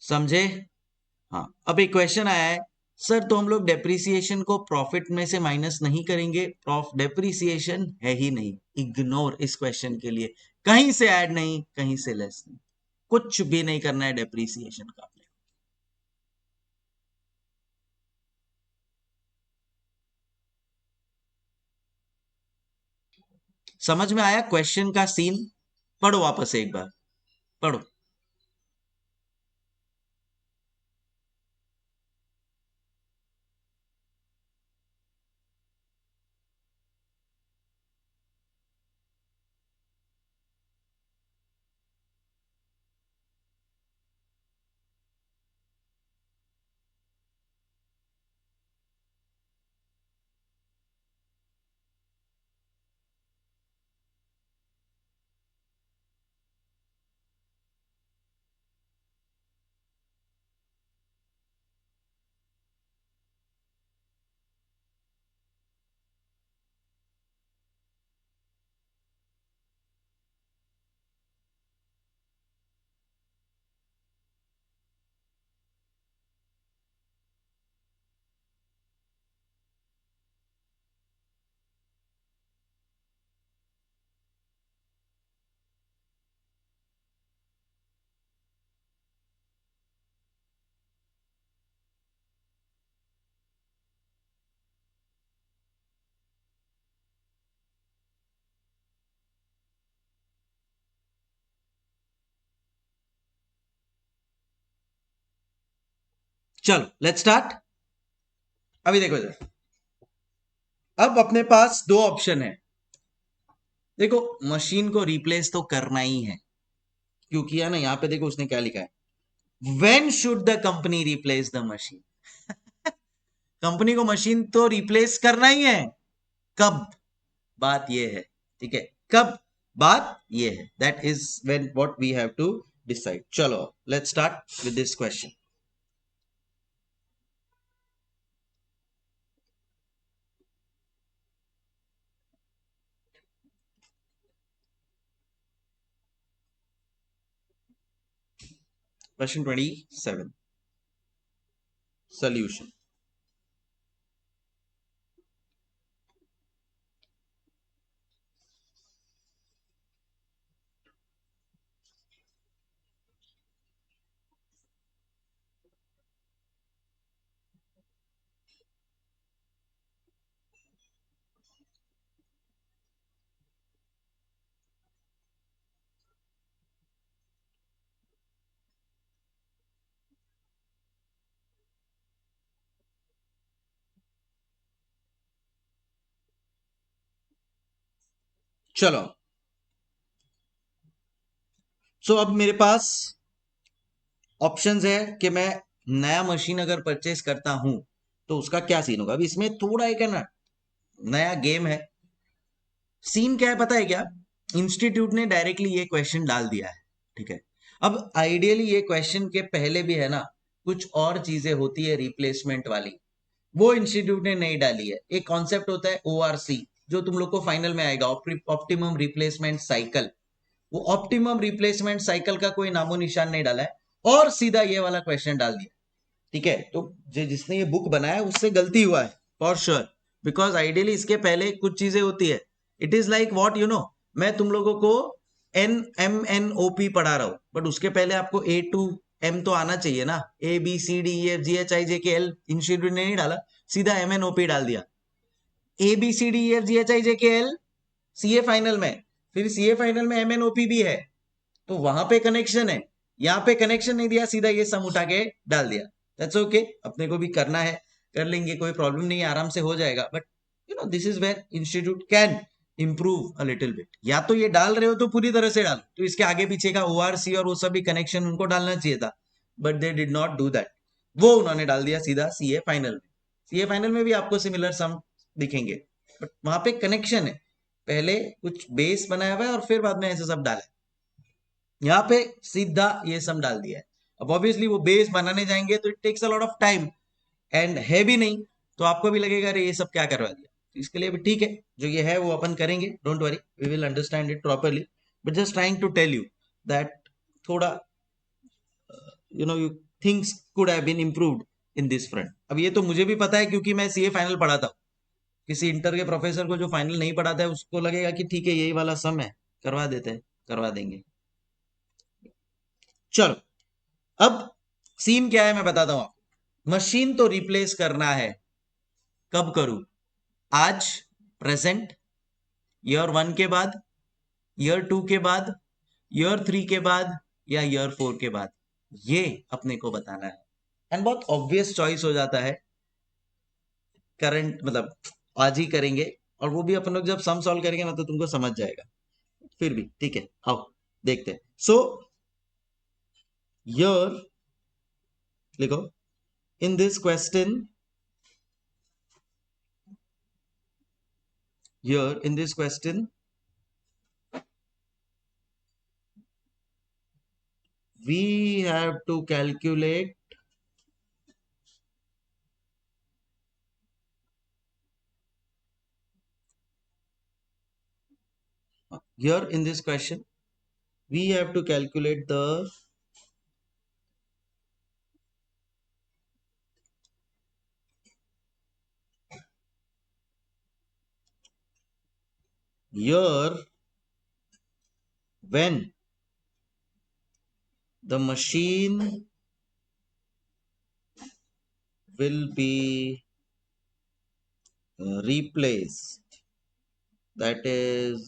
समझे? हाँ, अब एक क्वेश्चन आया है, सर तो हम लोग डेप्रिसिएशन को प्रॉफिट में से माइनस नहीं करेंगे, डेप्रिसिएशन है ही नहीं, इग्नोर इस क्वेश्चन के लिए, कहीं से ऐड नहीं, कहीं से लेस नहीं, कुछ भी नहीं करना है डेप्रिसिएशन का। समझ में आया क्वेश्चन का सीन? पढ़ो वापस एक बार, पढ़ो। चलो लेट्स स्टार्ट। अभी देखो इधर, अब अपने पास दो ऑप्शन है। देखो, मशीन को रिप्लेस तो करना ही है, क्यों किया ना, यहां पे देखो उसने क्या लिखा है, when should the company replace the machine. Company को मशीन तो रिप्लेस करना ही है, कब, बात ये है, ठीक है, कब, बात ये है, that is when what we have to decide. चलो let's start with this question. Question 27, solution. चलो, सो अब मेरे पास ऑप्शंस है कि मैं नया मशीन अगर परचेस करता हूं तो उसका क्या सीन होगा। अभी इसमें थोड़ा एक है ना, नया गेम है। सीन क्या है पता है क्या, इंस्टीट्यूट ने डायरेक्टली ये क्वेश्चन डाल दिया है, ठीक है। अब आइडियली ये क्वेश्चन के पहले भी है ना, कुछ और चीजें होती है रिप्लेसमेंट वाली, वो इंस्टीट्यूट ने नहीं डाली है। एक कॉन्सेप्ट होता है ओआरसी, जो तुम लोग को फाइनल में आएगा, ऑप्टिमम रिप्लेसमेंट साइकिल। वो ऑप्टिमम रिप्लेसमेंट साइकिल का कोई नामो निशान नहीं डाला है, और सीधा ये वाला क्वेश्चन डाल दिया, ठीक है। तो जिसने ये बुक बनाया है उससे गलती हुआ है फॉर श्योर, बिकॉज आइडियली इसके पहले कुछ चीजें होती है। It is like what you know, मैं तुम लोगों को NMNOP पढ़ा रहा हूं, बट उसके पहले आपको A to M तो आना चाहिए ना, ABCDEFGHIJKL। इंस्टीट्यूट ने नहीं डाला, सीधा MNOP डाल दिया, ABCDEFGHIJKL CA फाइनल में, फिर CA फाइनल में MNOP भी है, तो वहां पे कनेक्शन है। यहाँ पे कनेक्शन नहीं दिया, सीधा ये सम उठा के डाल दिया। दैट्स ओके, अपने को भी करना है, कर लेंगे, कोई प्रॉब्लम नहीं है, आराम से हो जाएगा। But you know this is where institute can improve a little bit. या तो ये डाल रहे हो तो पूरी तरह से डालो, तो इसके आगे पीछे का ORC और वो सभी कनेक्शन उनको डालना चाहिए था, but they did not do that. वो उन्होंने डाल दिया सीधा CA फाइनल में। CA फाइनल में भी आपको सिमिलर सम दिखेंगे, बट वहां पे कनेक्शन है, पहले कुछ बेस बनाया हुआ है और फिर बाद में ऐसे सब डाला है। यहाँ पे सीधा ये सब डाल दिया है। अब ऑब्वियसली वो बेस बनाने जाएंगे तो it takes a lot of time and है भी नहीं, तो आपको भी लगेगा अरे ये सब क्या करवा दिया। तो इसके लिए भी ठीक है, जो ये है वो अपन करेंगे, don't worry, we will understand it properly, but just trying to tell you that थोड़ा you things could have been improved in this front. अब ये तो मुझे भी पता है क्योंकि मैं सीए फाइनल पढ़ाता हूँ। किसी इंटर के प्रोफेसर को जो फाइनल नहीं पढ़ाता है उसको लगेगा कि ठीक है यही वाला सम है, करवा देते हैं, करवा देंगे। चलो, अब सीन क्या है मैं बताता हूं आपको। मशीन तो रिप्लेस करना है, कब करूं? आज, प्रेजेंट, ईयर 1 के बाद, ईयर 2 के बाद, ईयर 3 के बाद, या ईयर 4 के बाद, ये अपने को बताना है। एंड बहुत ऑब्वियस चॉइस हो जाता है, करंट मतलब आज ही करेंगे, और वो भी अपन लोग जब सम सॉल्व करेंगे ना तो तुमको समझ जाएगा। फिर भी ठीक है, आओ देखते हैं। सो ईयर लिखो, इन this question, here in this question we have to calculate here in this question we have to calculate the year when the machine will be replaced, that is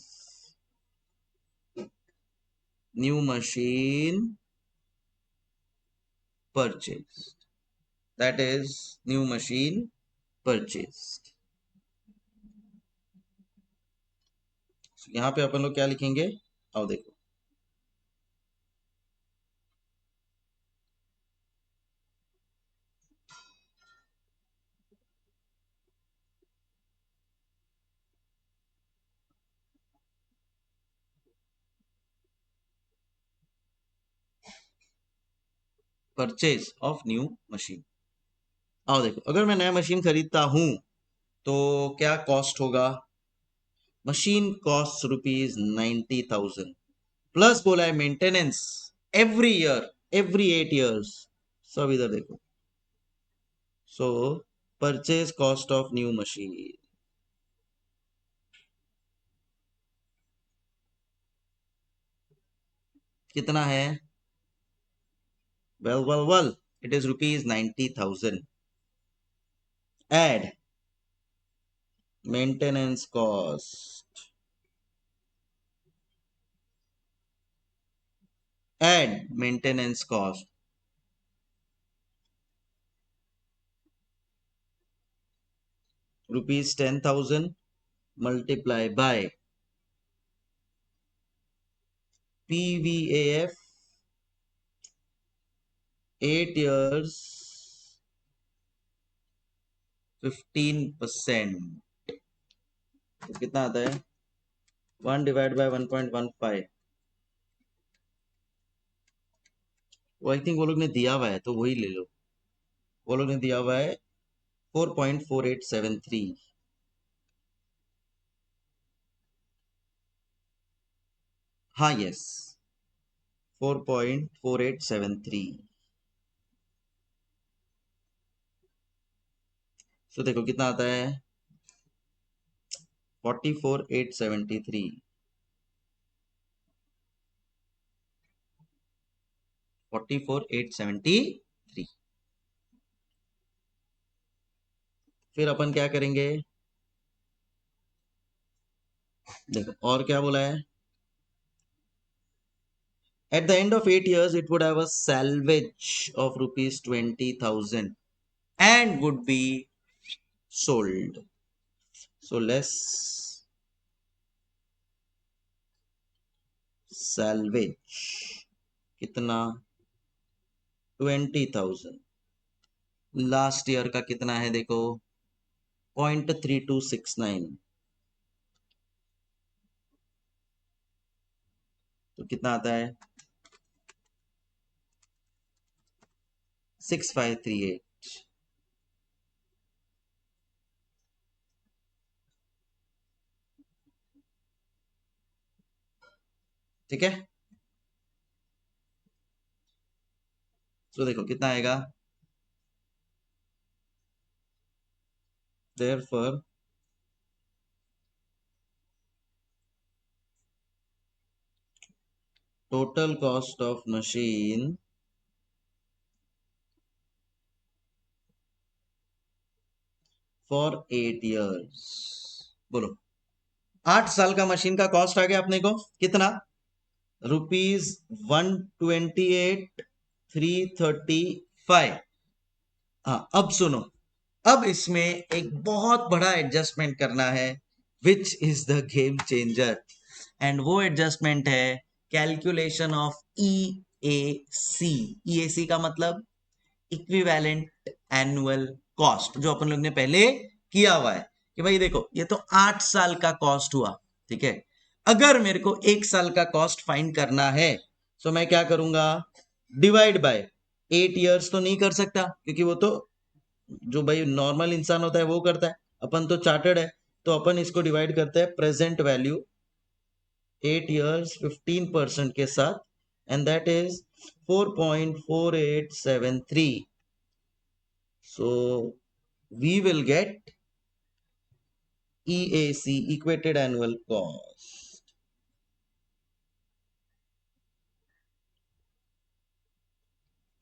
new machine purchased, that is new machine purchased। so, यहाँ पे अपन लोग क्या लिखेंगे, आओ देखो, purchase of new machine. आओ देखो, अगर मैं नया मशीन खरीदता हूं तो क्या कॉस्ट होगा? मशीन कॉस्ट ₹90,000 प्लस बोला है maintenance every year, every 8 years। सब इधर देखो, so purchase cost of new machine कितना है? Well it is ₹90,000। Add maintenance cost, add maintenance cost ₹10,000 multiply by PVAF 8 years 15%, तो कितना आता है? 1/1.15। वो आई थिंक वो लोग ने दिया हुआ है तो वही ले लो, वो लोग ने दिया हुआ है 4.4873। हाँ यस, 4.4873। सो देखो कितना आता है, 44,873, 44,873। फिर अपन क्या करेंगे, देखो और क्या बोला है, at the end of 8 years it would have a salvage of ₹20,000 and would be sold। so less salvage कितना, 20,000, लास्ट ईयर का कितना है देखो, 0.3269, तो कितना आता है 6538। ठीक है, तो देखो कितना आएगा, therefore total cost of machine for 8 years, बोलो 8 साल का मशीन का कॉस्ट आ गया अपने को कितना, ₹128,335। हाँ अब सुनो, अब इसमें एक बहुत बड़ा एडजस्टमेंट करना है which is the game changer, and वो एडजस्टमेंट है कैलकुलेशन ऑफ EAC। EAC का मतलब इक्विवेलेंट एनुअल कॉस्ट, जो अपन लोग ने पहले किया हुआ है कि भाई देखो ये तो 8 साल का कॉस्ट हुआ, ठीक है, अगर मेरे को 1 साल का कॉस्ट फाइंड करना है तो मैं क्या करूंगा, डिवाइड बाय 8 years तो नहीं कर सकता, क्योंकि वो तो जो भाई नॉर्मल इंसान होता है वो करता है, अपन तो चार्टर्ड है, तो अपन इसको डिवाइड करते हैं प्रेजेंट वैल्यू 8 years 15% के साथ, and that is 4.4873। So we will get EAC, equated annual cost.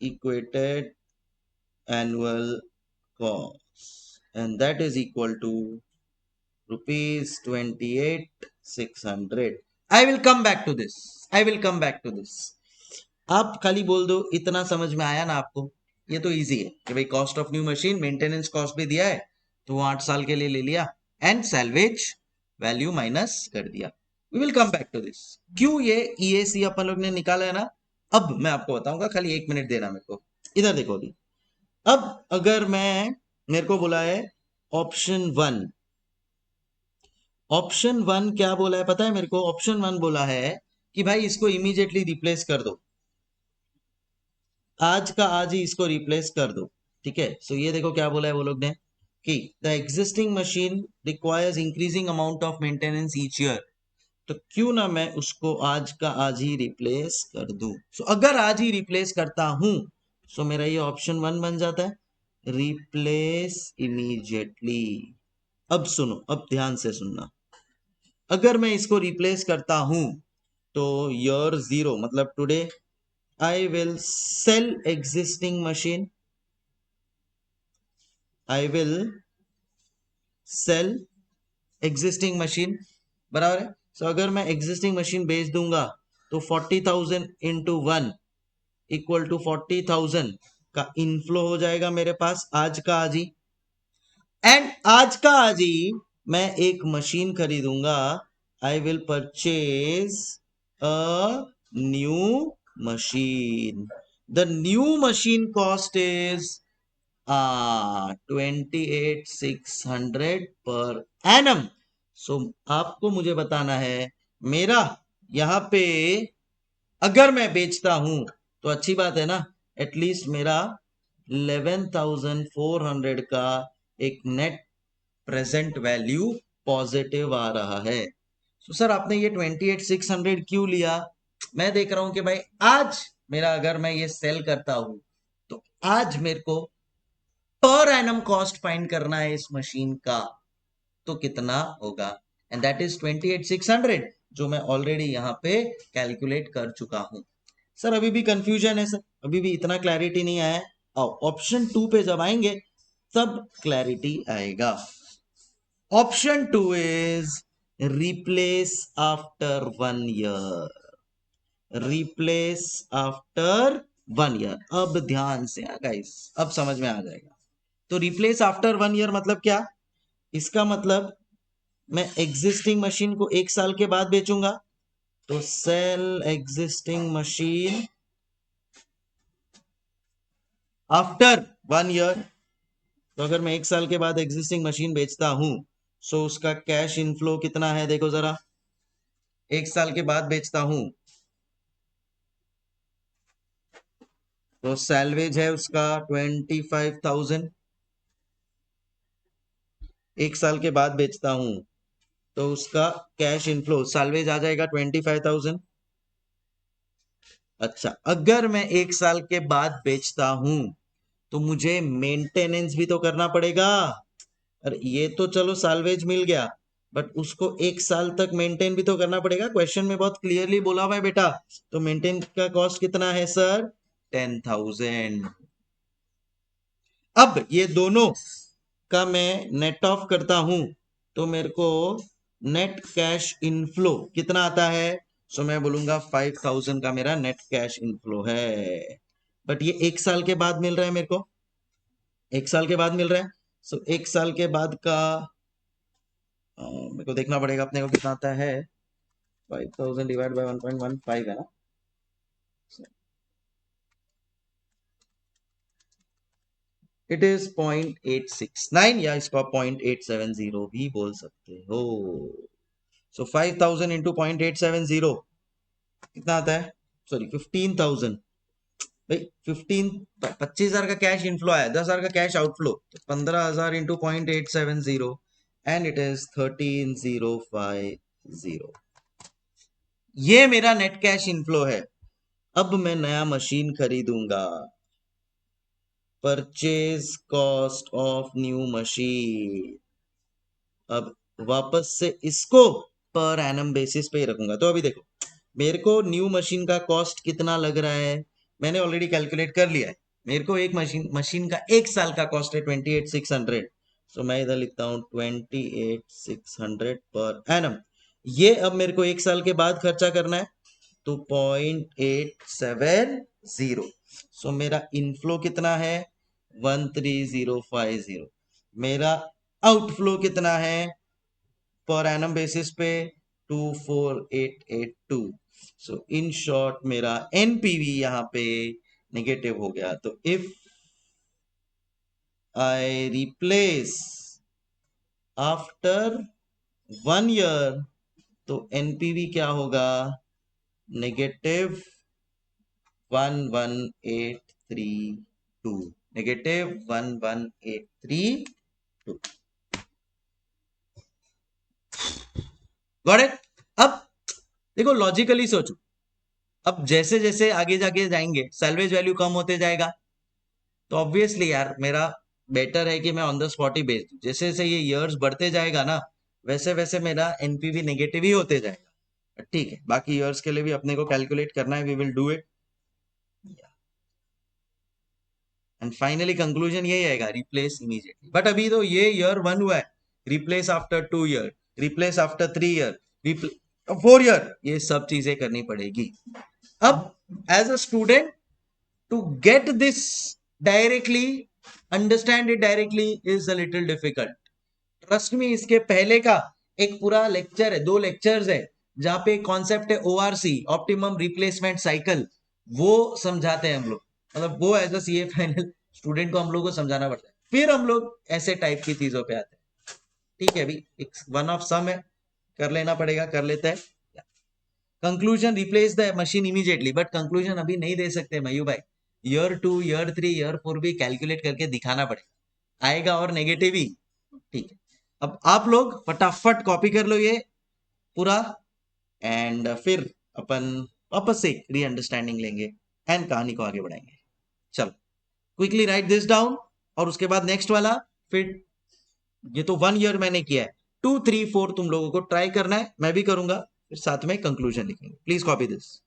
Equated annual cost, and that is equal to ₹28,600. I will come back to this. I will come back to this. आप खाली बोल दो इतना समझ में आया ना आपको, ये तो इजी है कि भाई cost of new machine, maintenance cost भी दिया है तो वो 8 साल के लिए ले लिया, एंड सैल्वेज वैल्यू माइनस कर दिया। We will come back to this, क्यों ये EAC अपन लोग ने निकाला है ना, अब मैं आपको बताऊंगा, खाली 1 मिनट देना मेरे को। इधर देखो अभी, अब अगर मैं, मेरे को बोला है ऑप्शन 1, ऑप्शन 1 क्या बोला है पता है मेरे को, ऑप्शन 1 बोला है कि भाई इसको इमीडिएटली रिप्लेस कर दो, आज का आज ही इसको रिप्लेस कर दो, ठीक है। सो ये देखो क्या बोला है वो लोग ने कि the existing machine requires increasing amount of maintenance each year, तो क्यों ना मैं उसको आज का आज ही रिप्लेस कर दूं। सो अगर आज ही रिप्लेस करता हूं सो मेरा ये ऑप्शन 1 बन जाता है, रिप्लेस इमीडिएटली। अब सुनो, अब ध्यान से सुनना, अगर मैं इसको रिप्लेस करता हूं तो ईयर 0 मतलब today I will sell existing machine. I will sell existing machine, बराबर है। सो अगर मैं existing machine बेच दूंगा तो 40,000 इंटू 1 इक्वल टू 40,000 का इनफ्लो हो जाएगा मेरे पास आज का आज ही, एंड आज का आज ही मैं एक मशीन खरीदूंगा, I will purchase a new machine. The new machine cost is 28,600 per annum. So आपको मुझे बताना है मेरा यहां पे अगर मैं बेचता हूं तो अच्छी बात है ना, एटलीस्ट मेरा 11,400 का एक नेट प्रेजेंट वैल्यू पॉजिटिव आ रहा है। तो सर आपने ये 28,600 क्यों लिया, मैं देख रहा हूं कि भाई आज मेरा अगर मैं ये सेल करता हूं तो आज मेरे को पर एनम कॉस्ट फाइंड करना है इस मशीन का, तो कितना होगा, एंड दैट इज 28,600 जो मैं ऑलरेडी यहां पे कैलकुलेट कर चुका हूं। सर अभी भी कंफ्यूजन है सर, अभी भी इतना क्लैरिटी नहीं आया है, ऑप्शन 2 पे जब आएंगे तब क्लैरिटी आएगा। Option 2 is replace after 1 year, replace after 1 year। अब ध्यान से गाइस, अब समझ में आ जाएगा। तो रिप्लेस आफ्टर 1 year मतलब क्या, इसका मतलब मैं एग्जिस्टिंग मशीन को 1 साल के बाद बेचूंगा, तो sell existing machine after 1 year। तो अगर मैं 1 साल के बाद एग्जिस्टिंग मशीन बेचता हूं सो उसका कैश इनफ्लो कितना है देखो जरा, 1 साल के बाद बेचता हूं तो सैलवेज है उसका 25,000, एक साल के बाद बेचता हूं तो उसका कैश इनफ्लो सैलवेज आ जाएगा 25,000। अच्छा, अगर मैं एक साल के बाद बेचता हूं तो मुझे मेंटेनेंस भी तो करना पड़ेगा। अरे ये तो चलो सैलवेज मिल गया, बट उसको एक साल तक मेंटेन भी तो करना पड़ेगा। क्वेश्चन में बहुत क्लियरली बोला हुआ है बेटा। तो मेंटेन का कॉस्ट कितना है सर? 10,000। अब ये दोनों का मैं नेट ऑफ करता हूं तो मेरे को नेट कैश इनफ्लो कितना आता है? सो मैं बोलूंगा 5,000 का मेरा नेट कैश इनफ्लो है। बट ये एक साल के बाद मिल रहा है मेरे को, एक साल के बाद मिल रहा है। सो एक साल के बाद का मेरे को देखना पड़ेगा अपने को कितना आता है। 5,000 डिवाइड बाय 1.15 है ना। इट इज 0.869 या इसको आप 0.870 भी बोल सकते हो। सो 5,000 इंटू 0.870 कितना आता है? सॉरी 15,000। भाई 25,000 का कैश इनफ्लो आया, 10,000 का कैश आउटफ्लो, तो 15,000 इंटू 0.870 एंड इट इज 13,050। ये मेरा नेट कैश इनफ्लो है। अब मैं नया मशीन खरीदूंगा। Purchase cost of new machine. अब वापस से इसको पर एनम बेसिस पे ही रखूंगा। तो अभी देखो, मेरे को न्यू मशीन का कॉस्ट कितना लग रहा है, मैंने ऑलरेडी कैलकुलेट कर लिया है। मेरे को एक मशीन मशीन का एक साल का कॉस्ट है 28,600। सो मैं इधर लिखता हूँ 28,600 पर एनम। ये अब मेरे को एक साल के बाद खर्चा करना है तो 0.870। सो मेरा इनफ्लो कितना है? 13,050। मेरा आउटफ्लो कितना है पर एनम बेसिस पे? 24,882। सो इन शॉर्ट मेरा एनपीवी यहाँ पे नेगेटिव हो गया। तो if I replace after 1 year तो एनपीवी क्या होगा? नेगेटिव 11,832। नेगेटिव 11,832। Got it? अब देखो लॉजिकली सोचो, अब जैसे जैसे आगे जाके जाएंगे सैलवेज वैल्यू कम होते जाएगा, तो ऑब्वियसली यार मेरा बेटर है कि मैं ऑन द स्पॉट ही बेच दूं। जैसे जैसे ये इयर्स बढ़ते जाएगा ना, वैसे वैसे मेरा एनपीवी नेगेटिव ही होते जाएगा। ठीक है, बाकी इयर्स के लिए भी अपने को कैलकुलेट करना है, we will do it. And finally conclusion यही आएगा, रिप्लेस इमीडिएटली। बट अभी तो ये ईयर 1 हुआ है, replace after 2 year, replace after 3 year, 4 year, ये सब चीजें करनी पड़ेगी। अब as a student to get this directly, understand it directly is a little difficult. Trust me, इसके पहले का एक पूरा लेक्चर है, 2 लेक्चर्स है, जहां पे कॉन्सेप्ट है ओआरसी, ऑप्टिमम रिप्लेसमेंट साइकिल। वो समझाते हैं हम लोग, मतलब वो as a CA final student को हम लोग को समझाना पड़ता है, फिर हम लोग ऐसे टाइप की चीजों पे आते हैं। ठीक है, अभी एक वन ऑफ सम है, कर लेना पड़ेगा, कर लेते हैं। Conclusion, replace the machine immediately, but conclusion अभी नहीं दे सकते मयू भाई। ईयर 2, ईयर 3, ईयर 4 भी कैलकुलेट करके दिखाना पड़ेगा, आएगा और नेगेटिव ही। ठीक है, अब आप लोग फटाफट कॉपी कर लो ये पूरा, एंड फिर अपन वापस से री अंडरस्टैंडिंग लेंगे एंड कहानी को आगे बढ़ाएंगे। चलो, क्विकली राइट दिस डाउन, और उसके बाद नेक्स्ट वाला। फिर ये तो 1 ईयर मैंने किया है, 2, 3, 4 तुम लोगों को ट्राई करना है, मैं भी करूंगा, फिर साथ में कंक्लूजन लिखेंगे। Please copy this.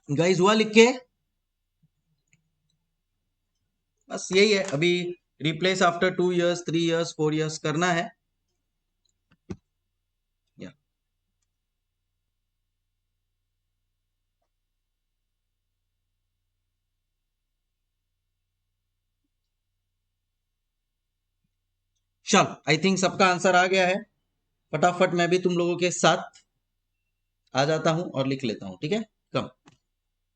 गाइस हुआ लिख के? बस यही है अभी। Replace after 2 years, 3 years, 4 years करना है या चल आई थिंक सबका आंसर आ गया है। फटाफट मैं भी तुम लोगों के साथ आ जाता हूं और लिख लेता हूं, ठीक है? कम।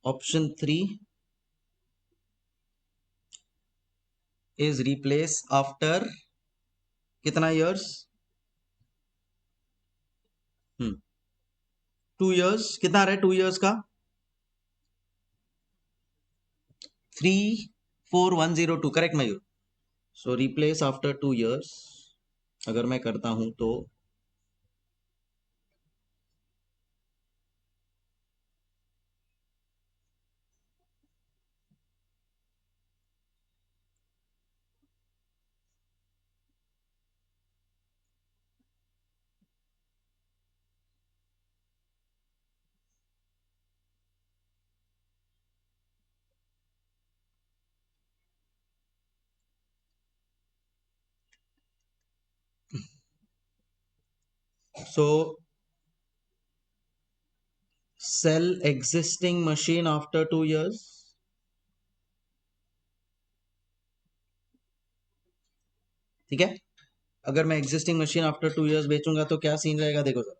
ऑप्शन 3 इज रिप्लेस आफ्टर कितना ईयर्स? 2 years। कितना आ रहा है 2 years का? 34102, correct Mayur? So replace after 2 years अगर मैं करता हूं तो so sale existing machine after 2 years। ठीक है, अगर मैं एग्जिस्टिंग मशीन आफ्टर 2 years बेचूंगा तो क्या सीन रहेगा, देखो सर।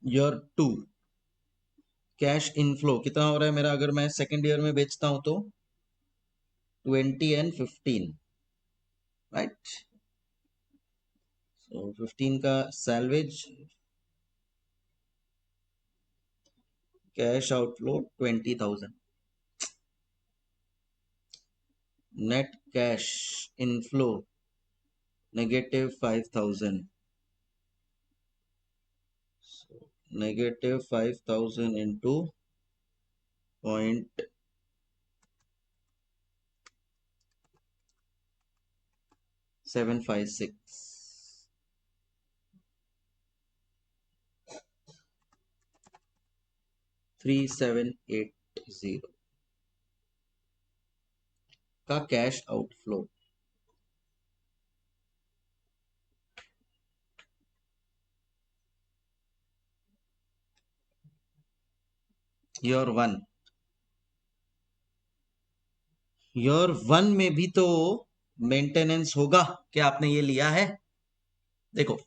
ईयर 2 कैश इनफ्लो कितना हो रहा है मेरा, अगर मैं सेकेंड ईयर में बेचता हूं तो 20 and 15, राइट? सो 15 का salvage, cash outflow 20,000, net cash inflow -5,000। -5,000 into 0.756, 3780 का कैश आउटफ्लो। ईयर 1, ईयर 1 में भी तो मेंटेनेंस होगा। क्या आपने ये लिया है? देखो,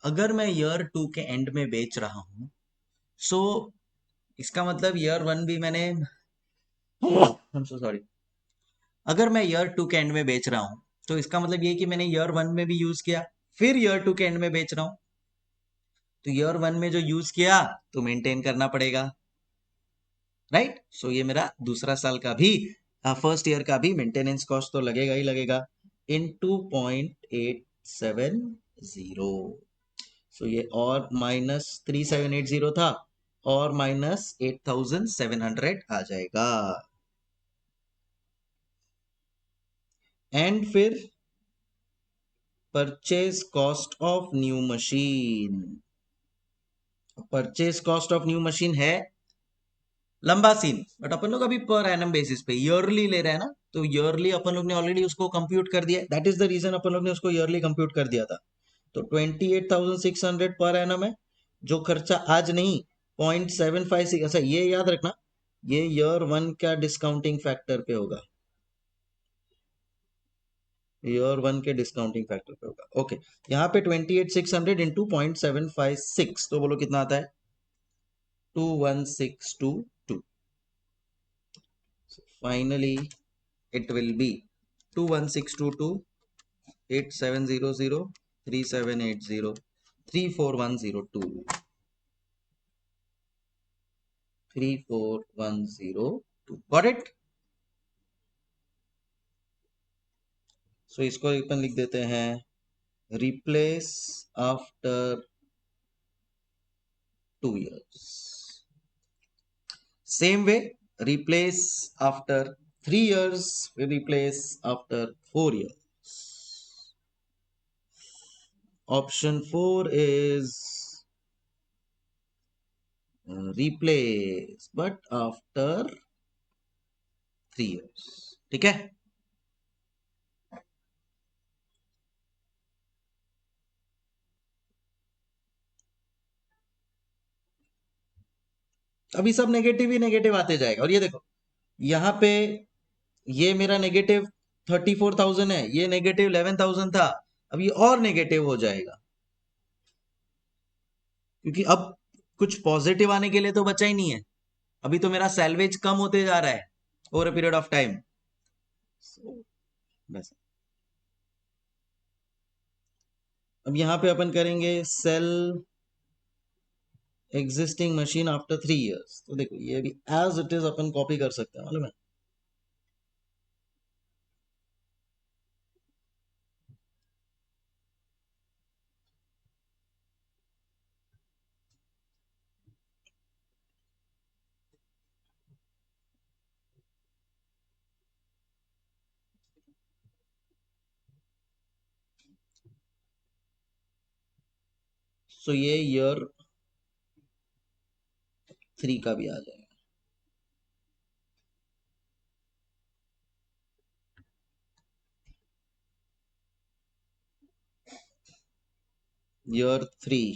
अगर मैं ईयर 2 के एंड में बेच रहा हूं, सो इसका मतलब ईयर 1 भी मैंने I'm so sorry। अगर मैं ईयर 2 के एंड में बेच रहा हूं तो इसका मतलब ये कि मैंने ईयर 1 में भी यूज किया, फिर ईयर 2 के एंड में बेच रहा हूं, तो ईयर 1 में जो यूज किया तो मेंटेन करना पड़ेगा, राइट? सो ये मेरा दूसरा साल का भी, फर्स्ट ईयर का भी मेंटेनेंस कॉस्ट तो लगेगा ही लगेगा, इन 2.870। सो ये और -3780 था, और -8700 आ जाएगा। एंड फिर purchase cost of new machine. Purchase cost of new machine है लंबा सीन, बट अपन लोग अभी पर एनम बेसिस पे ईयरली ले रहे हैं ना, तो ईयरली अपन लोग ने ऑलरेडी उसको कंप्यूट कर दिया। दैट इज द रीजन अपन लोग ने उसको ईयरली कंप्यूट कर दिया था। तो 28,600 पर एनम है, जो खर्चा आज नहीं, 0.756। अच्छा ये याद रखना, ये ईयर 1 का डिस्काउंटिंग फैक्टर पे होगा, ईयर 1 के डिस्काउंटिंग फैक्टर पे होगा। ओके, यहाँ पे 28,600 इंटू 0.756, तो बोलो कितना आता है? 21622। Finally it will be 21622 8700 3780 34102 34102। Got it? So इसको अपन लिख देते हैं, replace after 2 years। Same way, replace after 3 years, we replace after 4 years. Option 4 is replace but after 3 years. ठीक है? अभी सब नेगेटिव ही नेगेटिव आते जाएगा। और ये देखो, यहाँ पे ये मेरा नेगेटिव 34,000 है, ये नेगेटिव 11,000 था, अब ये और नेगेटिव हो जाएगा, क्योंकि अब कुछ पॉजिटिव आने के लिए तो बचा ही नहीं है। अभी तो मेरा सैल्वेज कम होते जा रहा है over a period of time. बस अब यहाँ पे अपन करेंगे sell existing machine after 3 years. तो देखो ये भी एज इट इज अपन कॉपी कर सकते हैं, मालूम है? सो ये ईयर 3 का भी आ जाएगा। ईयर 3,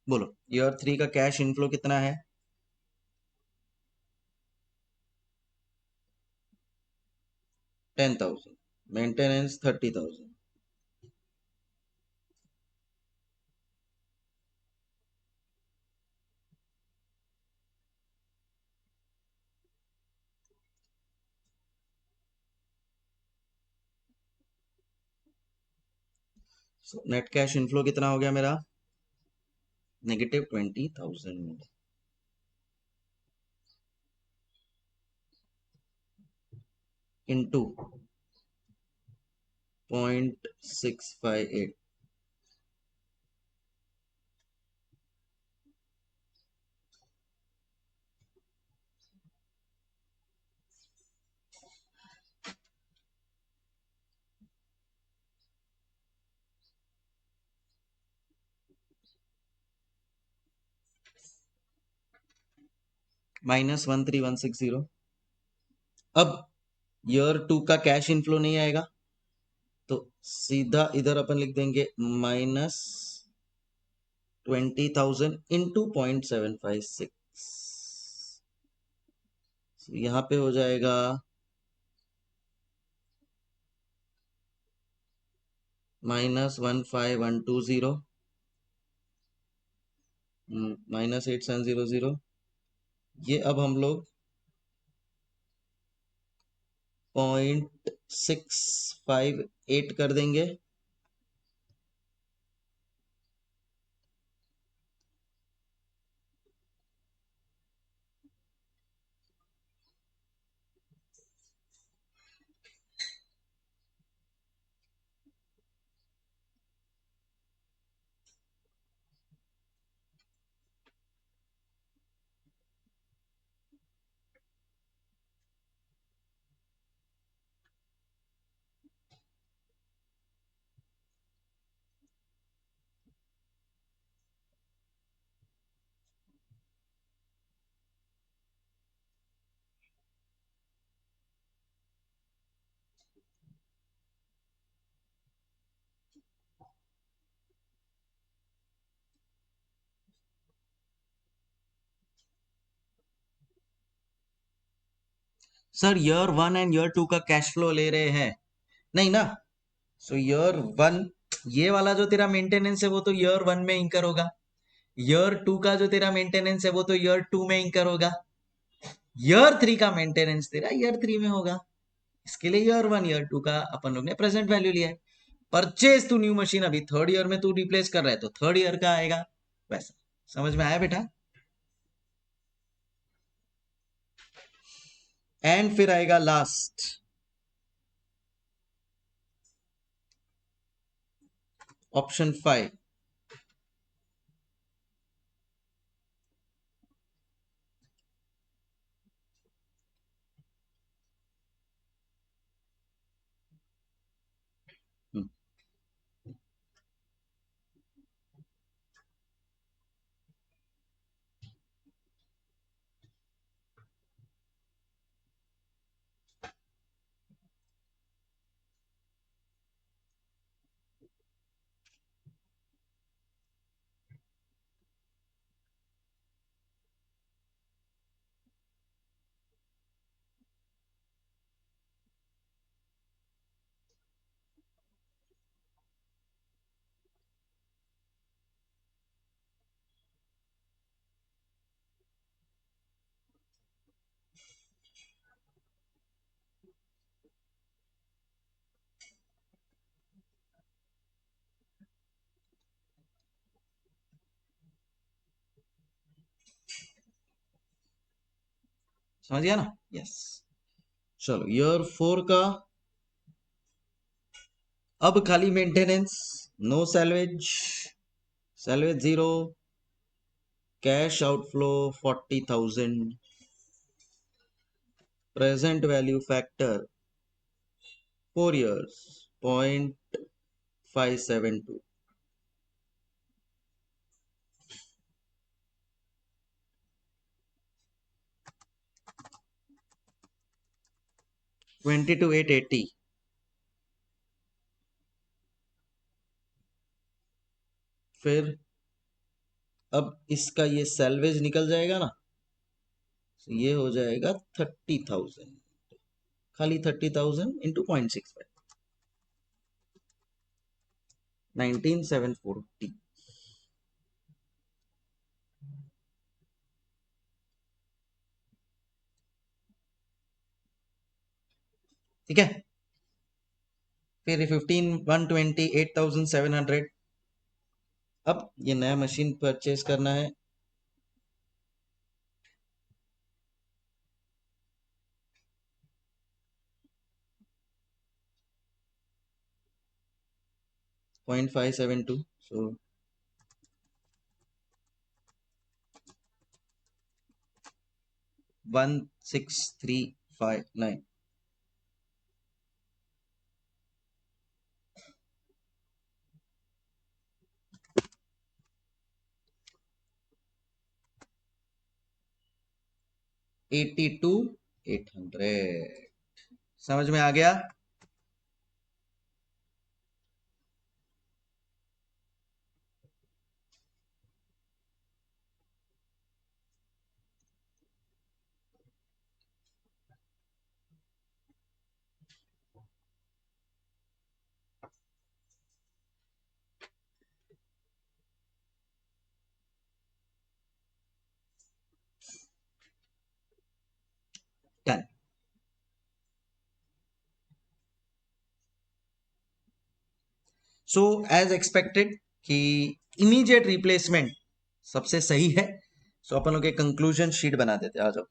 बोलो ईयर 3 का कैश इनफ्लो कितना है? 10,000, मेंटेनेंस 30,000। नेट कैश इनफ्लो कितना हो गया मेरा? -20,000 इंटू 0.658, -13,160। अब ईयर 2 का कैश इनफ्लो नहीं आएगा, तो सीधा इधर अपन लिख देंगे -20,000 इंटू 0.756। यहाँ पे हो जाएगा -15,120 -8700। ये अब हम लोग 0.658 कर देंगे। सर ईयर 1 एंड ईयर 2 का कैश फ्लो ले रहे हैं, नहीं ना? सो ईयर 1, ये वाला जो तेरा मेंटेनेंस है वो तो ईयर 1 में इंकर होगा। ईयर 2 का जो तेरा मेंटेनेंस है वो तो ईयर 2 में इंकर होगा। ईयर 3 का मेंटेनेंस तेरा ईयर 3 में होगा। इसके लिए ईयर 1 ईयर 2 का अपन लोग ने प्रेजेंट वैल्यू लिया है। परचेज टू न्यू मशीन अभी थर्ड ईयर में तू रिप्लेस कर रहा है, तो थर्ड ईयर का आएगा वैसा। समझ में आया बेटा? एंड फिर आएगा लास्ट, ऑप्शन 5, समझ गया ना? यस। चलो ईयर 4 का अब खाली maintenance, no salvage, salvage 0, cash outflow 40,000, present value factor 4 years 0.572, 22,880। फिर अब इसका ये सैलवेज निकल जाएगा ना, तो ये हो जाएगा 30,000, खाली 30,000 इंटू 0.65, 19,740। ठीक है। फिर 15,128,700। अब ये नया मशीन परचेज करना है, .572, सो 16,359। 82,800। समझ में आ गया? डन। सो एज एक्सपेक्टेड कि इमीडिएट रिप्लेसमेंट सबसे सही है। सो अपन लोग एक कंक्लूजन शीट बना देते हैं, आ जाओ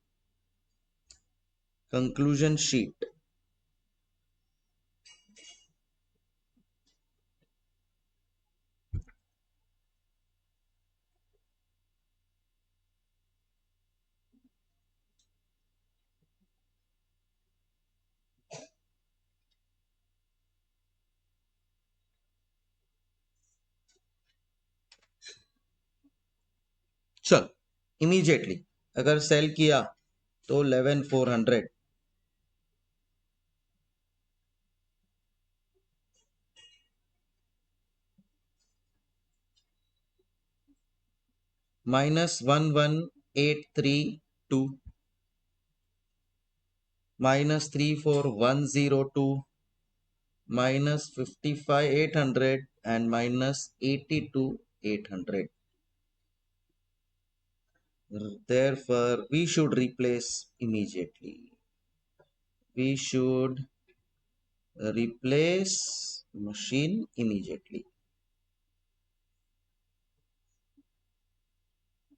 कंक्लूजन शीट। चल इमीडिएटली अगर सेल किया तो 11,400, -11,832, -34,102, -55,800 and -82,800। Therefore, we should replace immediately. We should replace machine immediately.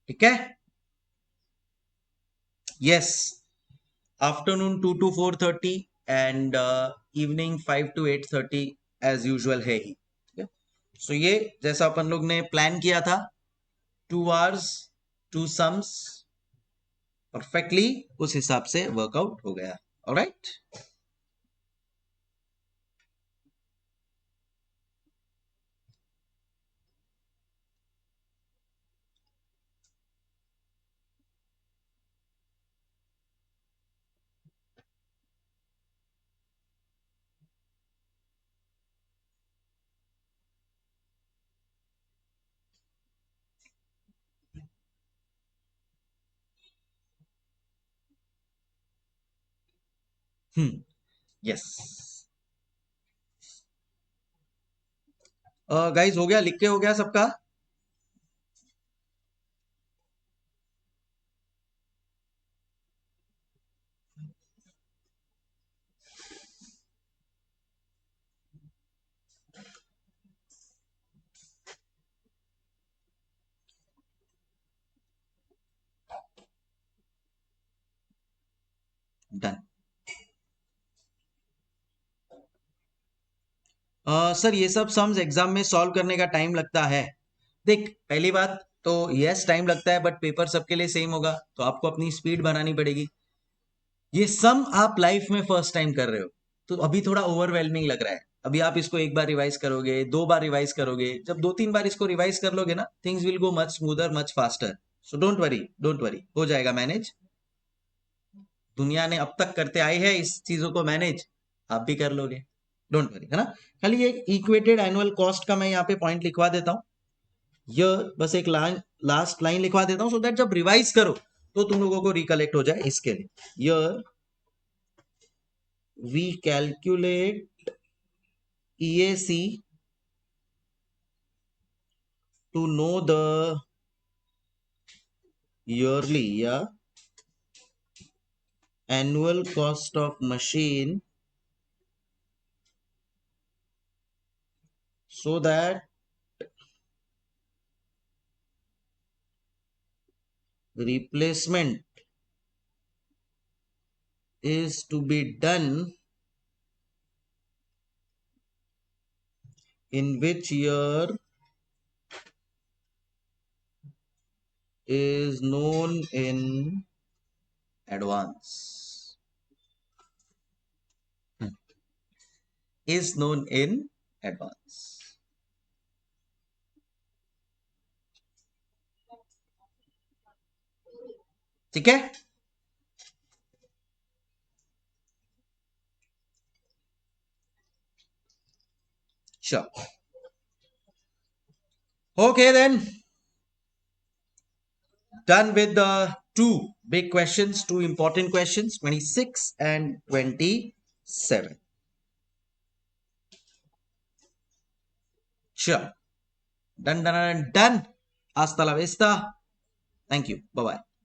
ठीक है? Yes. Afternoon 2 to 4:30 and evening 5 to 8:30 as usual है ही। सो ये जैसा अपन लोग ने प्लान किया था, 2 hours 2 sums परफेक्टली उस हिसाब से वर्कआउट हो गया। ऑलराइट। यस गाइस, हो गया, लिख के हो गया सबका? डन। सर ये सब सम्स एग्जाम में सॉल्व करने का टाइम लगता है। देख पहली बात तो यस टाइम लगता है, बट पेपर सबके लिए सेम होगा, तो आपको अपनी स्पीड बनानी पड़ेगी। ये सम आप लाइफ में फर्स्ट टाइम कर रहे हो, तो अभी थोड़ा ओवरवेलमिंग लग रहा है। अभी आप इसको एक बार रिवाइज करोगे, 2 बार रिवाइज करोगे, जब 2-3 बार इसको रिवाइज कर लोगे ना, things will go much smoother, much faster. So don't worry, don't worry, हो जाएगा मैनेज। दुनिया ने अब तक करते आई है इस चीजों को मैनेज, आप भी कर लोगे, डोंट वरी, है ना। खाली एक इक्वेटेड एनुअल कॉस्ट का मैं यहाँ पे पॉइंट लिखवा देता हूँ, ये बस एक लाइन, लास्ट लाइन लिखवा देता हूँ, सो दैट जब रिवाइज करो तो तुम लोगों को रिकलेक्ट हो जाए, इसके लिए। ये we calculate EAC to know the yearly या annual cost of machine, so that replacement is to be done in which year is known in advance, is known in advance। ठीक है, sure, okay then, done with the two big questions, two important questions, 26 and 27. Sure. Done, done, done. Hasta la vista. Thank you. Bye bye.